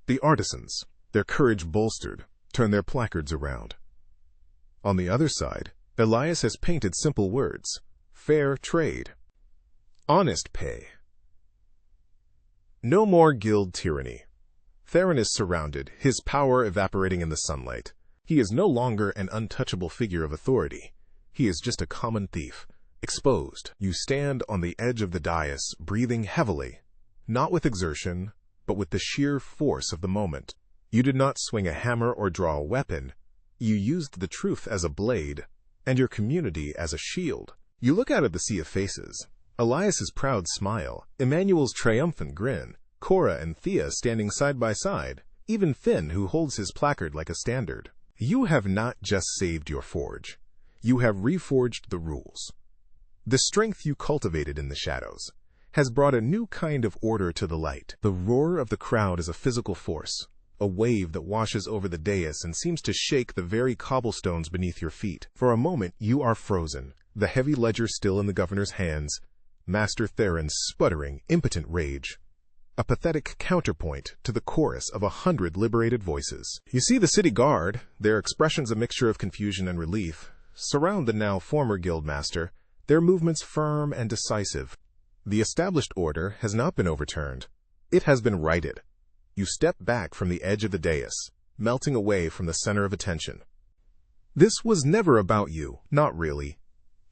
The artisans, their courage bolstered, turn their placards around. On the other side, Elias has painted simple words: fair trade, honest pay. No more guild tyranny. Theron is surrounded, his power evaporating in the sunlight. He is no longer an untouchable figure of authority. He is just a common thief, exposed. You stand on the edge of the dais, breathing heavily, not with exertion, but with the sheer force of the moment. You did not swing a hammer or draw a weapon. You used the truth as a blade, and your community as a shield. You look out at the sea of faces. Elias's proud smile, Emmanuel's triumphant grin, Cora and Thea standing side by side, even Finn who holds his placard like a standard. You have not just saved your forge. You have reforged the rules. The strength you cultivated in the shadows has brought a new kind of order to the light. The roar of the crowd is a physical force, a wave that washes over the dais and seems to shake the very cobblestones beneath your feet. For a moment, you are frozen, the heavy ledger still in the governor's hands, Master Theron's sputtering, impotent rage, a pathetic counterpoint to the chorus of 100 liberated voices. You see the city guard, their expressions a mixture of confusion and relief, surround the now former guildmaster, their movements firm and decisive. The established order has not been overturned. It has been righted. You step back from the edge of the dais, melting away from the center of attention. This was never about you, not really.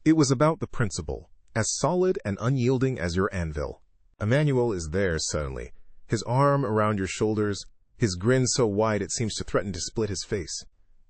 It was about the principle, as solid and unyielding as your anvil. Emmanuel is there suddenly, his arm around your shoulders, his grin so wide it seems to threaten to split his face.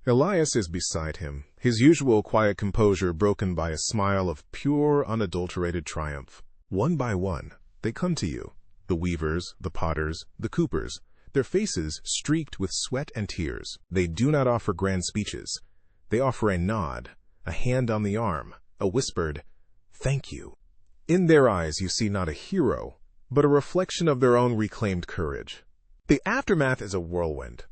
Elias is beside him, his usual quiet composure broken by a smile of pure, unadulterated triumph. One by one, they come to you, the weavers, the potters, the coopers, their faces streaked with sweat and tears. They do not offer grand speeches. They offer a nod, a hand on the arm, a whispered, "Thank you." In their eyes you see not a hero, but a reflection of their own reclaimed courage. The aftermath is a whirlwind.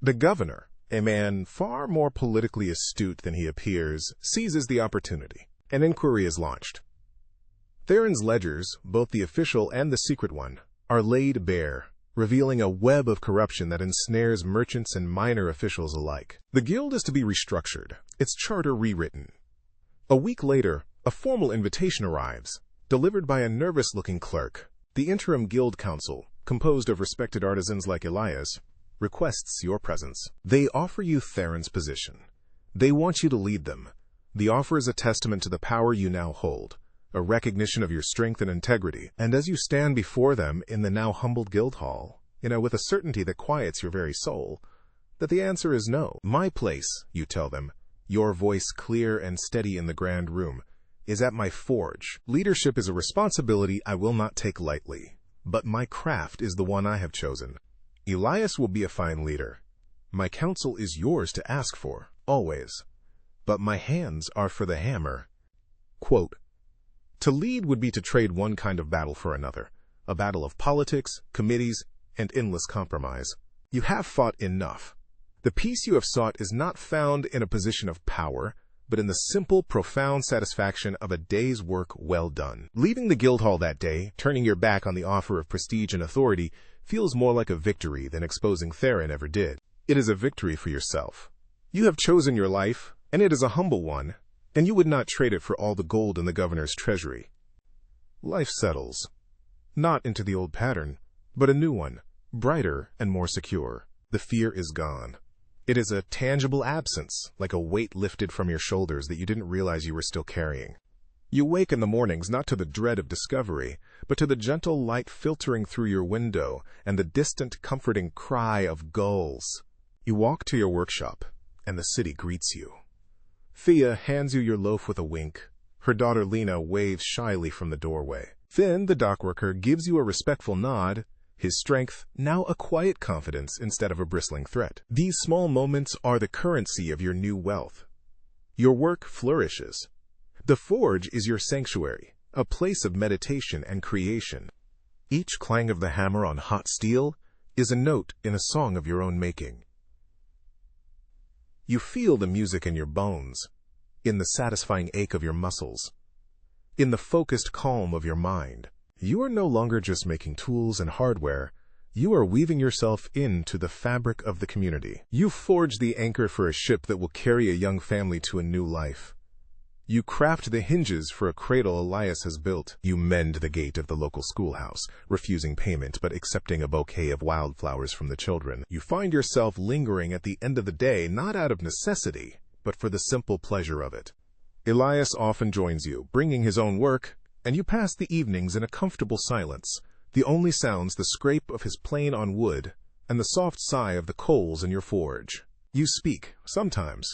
The governor, a man far more politically astute than he appears, seizes the opportunity. An inquiry is launched. Theron's ledgers, both the official and the secret one, are laid bare, revealing a web of corruption that ensnares merchants and minor officials alike. The guild is to be restructured, its charter rewritten. A week later, a formal invitation arrives, delivered by a nervous-looking clerk. The interim guild council, composed of respected artisans like Elias, requests your presence. They offer you Theron's position. They want you to lead them. The offer is a testament to the power you now hold, a recognition of your strength and integrity, and as you stand before them in the now humbled guild hall, you know with a certainty that quiets your very soul, that the answer is no. My place, you tell them, your voice clear and steady in the grand room, is at my forge. Leadership is a responsibility I will not take lightly, but my craft is the one I have chosen. Elias will be a fine leader. My counsel is yours to ask for, always, but my hands are for the hammer. Quote, to lead would be to trade one kind of battle for another, a battle of politics, committees, and endless compromise. You have fought enough. The peace you have sought is not found in a position of power, but in the simple, profound satisfaction of a day's work well done. Leaving the guild hall that day, turning your back on the offer of prestige and authority, feels more like a victory than exposing Theron ever did. It is a victory for yourself. You have chosen your life, and it is a humble one, and you would not trade it for all the gold in the governor's treasury. Life settles, not into the old pattern, but a new one, brighter and more secure. The fear is gone. It is a tangible absence, like a weight lifted from your shoulders that you didn't realize you were still carrying. You wake in the mornings not to the dread of discovery, but to the gentle light filtering through your window and the distant, comforting cry of gulls. You walk to your workshop, and the city greets you. Thea hands you your loaf with a wink. Her daughter Lena waves shyly from the doorway. Finn, the dockworker, gives you a respectful nod, his strength now a quiet confidence instead of a bristling threat. These small moments are the currency of your new wealth. Your work flourishes. The forge is your sanctuary, a place of meditation and creation. Each clang of the hammer on hot steel is a note in a song of your own making. You feel the music in your bones, in the satisfying ache of your muscles, in the focused calm of your mind. You are no longer just making tools and hardware, You are weaving yourself into the fabric of the community. You forge the anchor for a ship that will carry a young family to a new life. You craft the hinges for a cradle Elias has built. You mend the gate of the local schoolhouse, refusing payment but accepting a bouquet of wildflowers from the children. You find yourself lingering at the end of the day, not out of necessity, but for the simple pleasure of it. Elias often joins you, bringing his own work, and you pass the evenings in a comfortable silence. The only sounds the scrape of his plane on wood and the soft sigh of the coals in your forge. You speak, sometimes,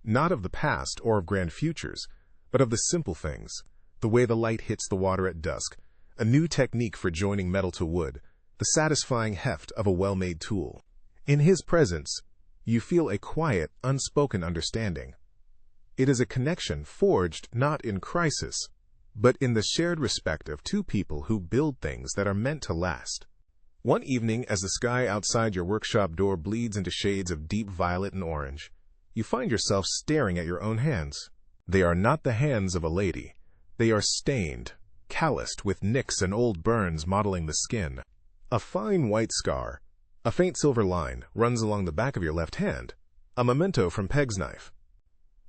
not of the past or of grand futures, but of the simple things, the way the light hits the water at dusk, a new technique for joining metal to wood, the satisfying heft of a well-made tool. In his presence, you feel a quiet, unspoken understanding. It is a connection forged not in crisis, but in the shared respect of two people who build things that are meant to last. One evening, as the sky outside your workshop door bleeds into shades of deep violet and orange, you find yourself staring at your own hands. They are not the hands of a lady. They are stained, calloused with nicks and old burns mottling the skin. A fine white scar, a faint silver line, runs along the back of your left hand, a memento from Peg's knife.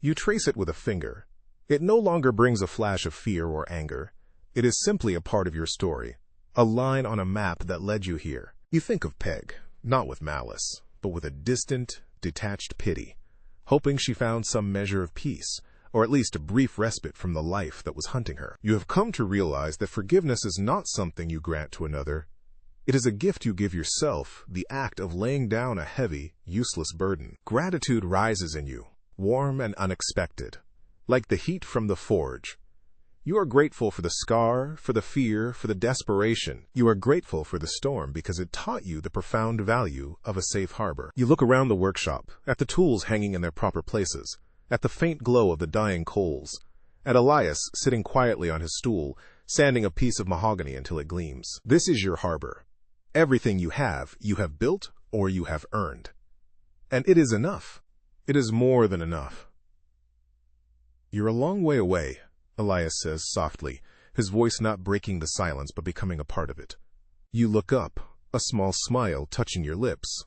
You trace it with a finger. It no longer brings a flash of fear or anger. It is simply a part of your story, a line on a map that led you here. You think of Peg, not with malice, but with a distant, detached pity, hoping she found some measure of peace, or at least a brief respite from the life that was hunting her. You have come to realize that forgiveness is not something you grant to another. It is a gift you give yourself, the act of laying down a heavy, useless burden. Gratitude rises in you, warm and unexpected, like the heat from the forge. You are grateful for the scar, for the fear, for the desperation. You are grateful for the storm because it taught you the profound value of a safe harbor. You look around the workshop, at the tools hanging in their proper places, at the faint glow of the dying coals, at Elias sitting quietly on his stool, sanding a piece of mahogany until it gleams. This is your harbor. Everything you have built or you have earned. And it is enough. It is more than enough. You're a long way away, Elias says softly, his voice not breaking the silence but becoming a part of it. You look up, a small smile touching your lips.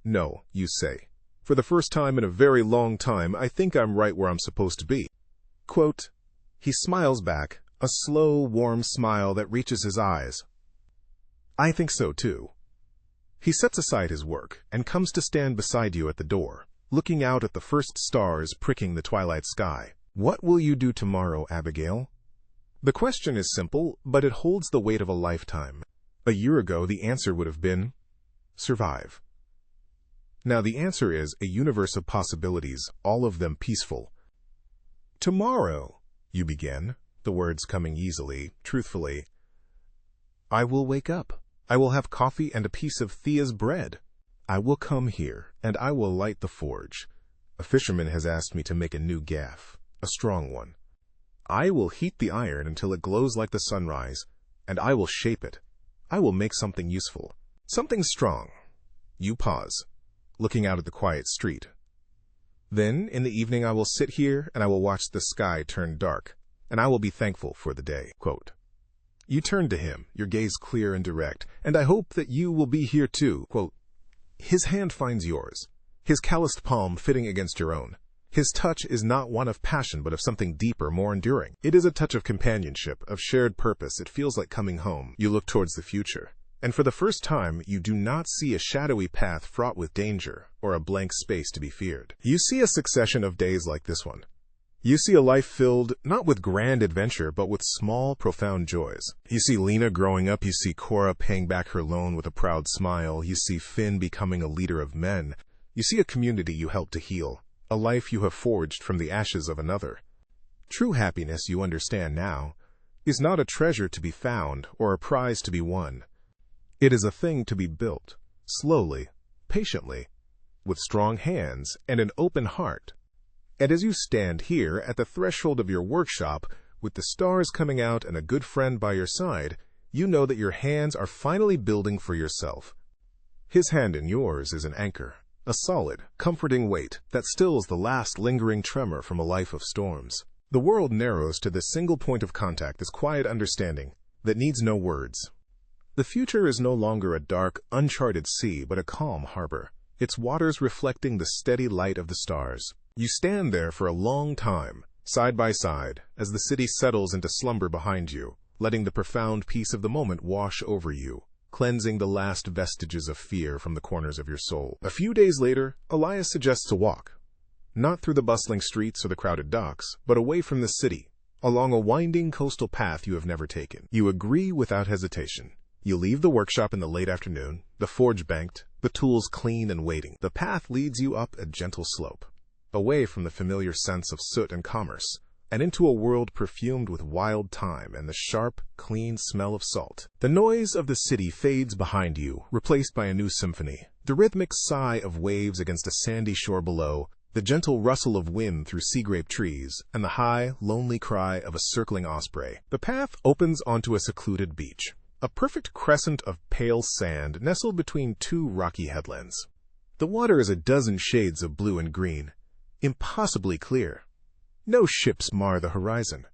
No, you say. For the first time in a very long time, I think I'm right where I'm supposed to be. Quote, he smiles back, a slow, warm smile that reaches his eyes. I think so too. He sets aside his work and comes to stand beside you at the door, looking out at the first stars pricking the twilight sky. What will you do tomorrow, Abigail? The question is simple, but it holds the weight of a lifetime. A year ago, the answer would have been, survive. Now the answer is a universe of possibilities, all of them peaceful. Tomorrow, you begin, the words coming easily, truthfully. I will wake up. I will have coffee and a piece of Thea's bread. I will come here, and I will light the forge. A fisherman has asked me to make a new gaff, a strong one. I will heat the iron until it glows like the sunrise, and I will shape it. I will make something useful, something strong. You pause, looking out at the quiet street. Then, in the evening, I will sit here and I will watch the sky turn dark, and I will be thankful for the day. Quote. You turn to him, your gaze clear and direct, and I hope that you will be here too. Quote. His hand finds yours, his calloused palm fitting against your own. His touch is not one of passion, but of something deeper, more enduring. It is a touch of companionship, of shared purpose. It feels like coming home. You look towards the future, and for the first time, you do not see a shadowy path fraught with danger or a blank space to be feared. You see a succession of days like this one. You see a life filled not with grand adventure, but with small, profound joys. You see Lena growing up. You see Cora paying back her loan with a proud smile. You see Finn becoming a leader of men. You see a community you helped to heal, a life you have forged from the ashes of another. True happiness, you understand now, is not a treasure to be found or a prize to be won. It is a thing to be built, slowly, patiently, with strong hands and an open heart. And as you stand here at the threshold of your workshop, with the stars coming out and a good friend by your side, you know that your hands are finally building for yourself. His hand in yours is an anchor, a solid, comforting weight that stills the last lingering tremor from a life of storms. The world narrows to this single point of contact, this quiet understanding that needs no words. The future is no longer a dark, uncharted sea, but a calm harbor, its waters reflecting the steady light of the stars. You stand there for a long time, side by side, as the city settles into slumber behind you, letting the profound peace of the moment wash over you, cleansing the last vestiges of fear from the corners of your soul. A few days later, Elias suggests a walk. Not through the bustling streets or the crowded docks, but away from the city, along a winding coastal path you have never taken. You agree without hesitation. You leave the workshop in the late afternoon, the forge banked, the tools clean and waiting. The path leads you up a gentle slope, away from the familiar sense of soot and commerce, and into a world perfumed with wild thyme and the sharp, clean smell of salt. The noise of the city fades behind you, replaced by a new symphony. The rhythmic sigh of waves against a sandy shore below, the gentle rustle of wind through sea-grape trees, and the high, lonely cry of a circling osprey. The path opens onto a secluded beach, a perfect crescent of pale sand nestled between two rocky headlands. The water is a dozen shades of blue and green, impossibly clear. No ships mar the horizon.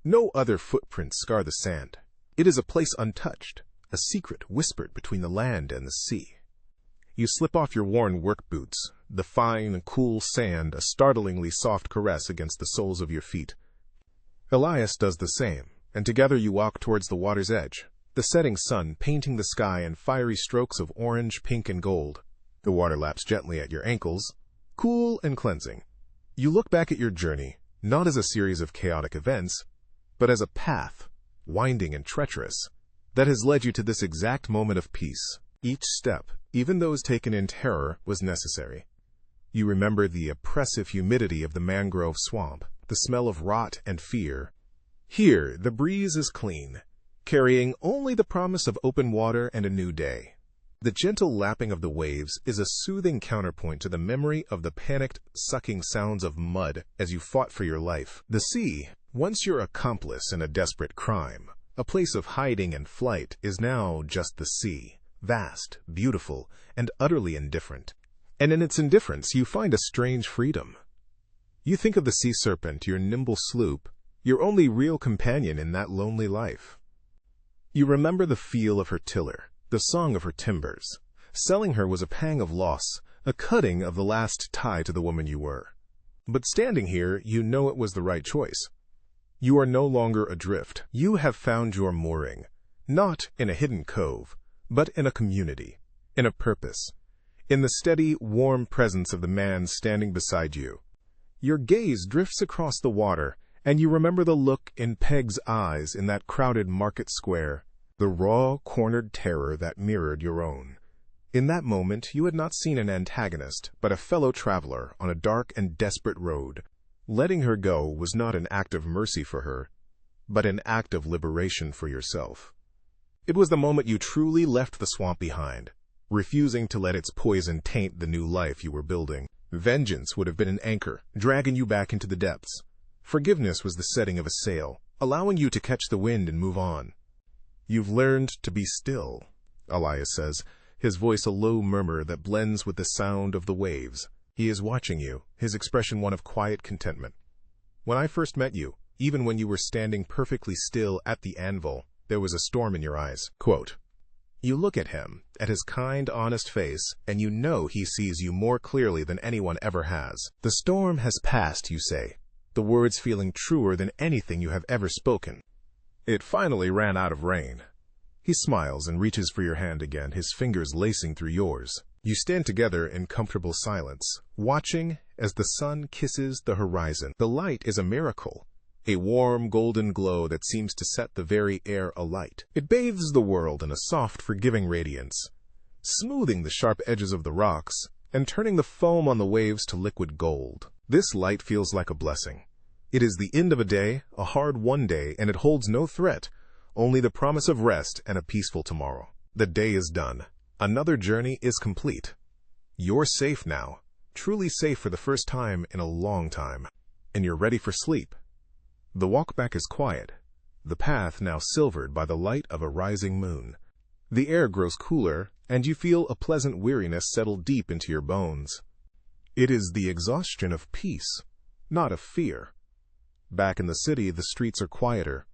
No other footprints scar the sand. It is a place untouched, a secret whispered between the land and the sea. You slip off your worn work boots, the fine, cool sand a startlingly soft caress against the soles of your feet. Elias does the same, and together you walk towards the water's edge, the setting sun painting the sky in fiery strokes of orange, pink, and gold. The water laps gently at your ankles, cool and cleansing. You look back at your journey, not as a series of chaotic events, but as a path, winding and treacherous, that has led you to this exact moment of peace. Each step, even those taken in terror, was necessary. You remember the oppressive humidity of the mangrove swamp, the smell of rot and fear. Here, the breeze is clean, carrying only the promise of open water and a new day. The gentle lapping of the waves is a soothing counterpoint to the memory of the panicked, sucking sounds of mud as you fought for your life. The sea, once your accomplice in a desperate crime, a place of hiding and flight, is now just the sea, vast, beautiful, and utterly indifferent. And in its indifference you find a strange freedom. You think of the sea serpent, your nimble sloop, your only real companion in that lonely life. You remember the feel of her tiller, the song of her timbers. Selling her was a pang of loss, a cutting of the last tie to the woman you were. But standing here, you know it was the right choice. You are no longer adrift. You have found your mooring, not in a hidden cove, but in a community, in a purpose, in the steady, warm presence of the man standing beside you. Your gaze drifts across the water, and you remember the look in Peg's eyes in that crowded market square, the raw, cornered terror that mirrored your own. In that moment, you had not seen an antagonist, but a fellow traveler on a dark and desperate road. Letting her go was not an act of mercy for her, but an act of liberation for yourself. It was the moment you truly left the swamp behind, refusing to let its poison taint the new life you were building. Vengeance would have been an anchor, dragging you back into the depths. Forgiveness was the setting of a sail, allowing you to catch the wind and move on. You've learned to be still, Elias says, his voice a low murmur that blends with the sound of the waves. He is watching you, his expression one of quiet contentment. When I first met you, even when you were standing perfectly still at the anvil, there was a storm in your eyes. Quote, you look at him, at his kind, honest face, and you know he sees you more clearly than anyone ever has. The storm has passed, you say, the words feeling truer than anything you have ever spoken. It finally ran out of rain. He smiles and reaches for your hand again, his fingers lacing through yours. You stand together in comfortable silence, watching as the sun kisses the horizon. The light is a miracle, a warm golden glow that seems to set the very air alight. It bathes the world in a soft, forgiving radiance, smoothing the sharp edges of the rocks and turning the foam on the waves to liquid gold. This light feels like a blessing. It is the end of a day, a hard-won day, and it holds no threat, only the promise of rest and a peaceful tomorrow. The day is done. Another journey is complete. You're safe now, truly safe for the first time in a long time, and you're ready for sleep. The walk back is quiet, the path now silvered by the light of a rising moon. The air grows cooler, and you feel a pleasant weariness settle deep into your bones. It is the exhaustion of peace, not of fear. Back in the city, the streets are quieter.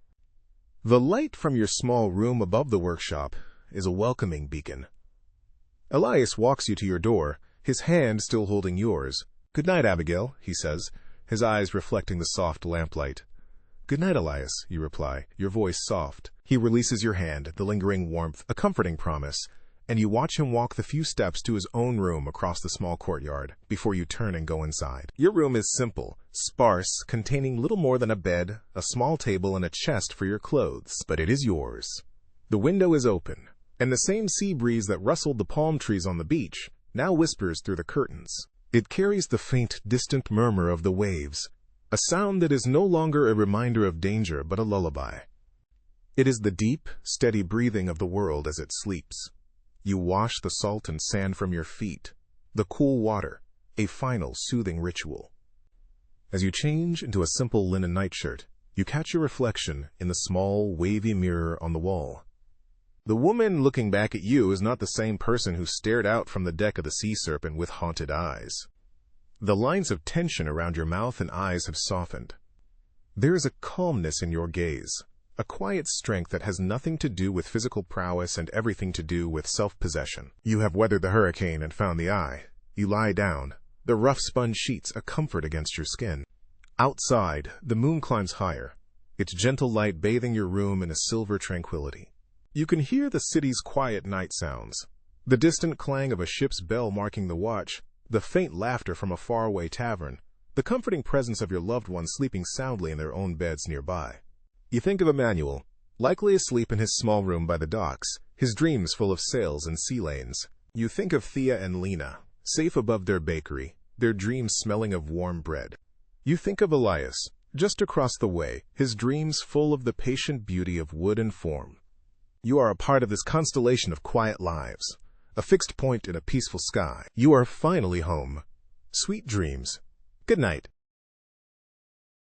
The light from your small room above the workshop is a welcoming beacon. Elias walks you to your door, his hand still holding yours. "Good night, Abigail," he says, his eyes reflecting the soft lamplight. "Good night, Elias," you reply, your voice soft. He releases your hand, the lingering warmth, a comforting promise, and you watch him walk the few steps to his own room across the small courtyard before you turn and go inside. Your room is simple, sparse, containing little more than a bed, a small table, and a chest for your clothes, but it is yours. The window is open, and the same sea breeze that rustled the palm trees on the beach now whispers through the curtains. It carries the faint, distant murmur of the waves, a sound that is no longer a reminder of danger but a lullaby. It is the deep, steady breathing of the world as it sleeps. You wash the salt and sand from your feet, the cool water, a final soothing ritual. As you change into a simple linen nightshirt, you catch your reflection in the small, wavy mirror on the wall. The woman looking back at you is not the same person who stared out from the deck of the Sea Serpent with haunted eyes. The lines of tension around your mouth and eyes have softened. There is a calmness in your gaze, a quiet strength that has nothing to do with physical prowess and everything to do with self-possession. You have weathered the hurricane and found the eye. You lie down, the rough spun sheets a comfort against your skin. Outside, the moon climbs higher, its gentle light bathing your room in a silver tranquility. You can hear the city's quiet night sounds, the distant clang of a ship's bell marking the watch, the faint laughter from a faraway tavern, the comforting presence of your loved ones sleeping soundly in their own beds nearby. You think of Emmanuel, likely asleep in his small room by the docks, his dreams full of sails and sea lanes. You think of Thea and Lena, safe above their bakery, their dreams smelling of warm bread. You think of Elias, just across the way, his dreams full of the patient beauty of wood and form. You are a part of this constellation of quiet lives, a fixed point in a peaceful sky. You are finally home. Sweet dreams. Good night.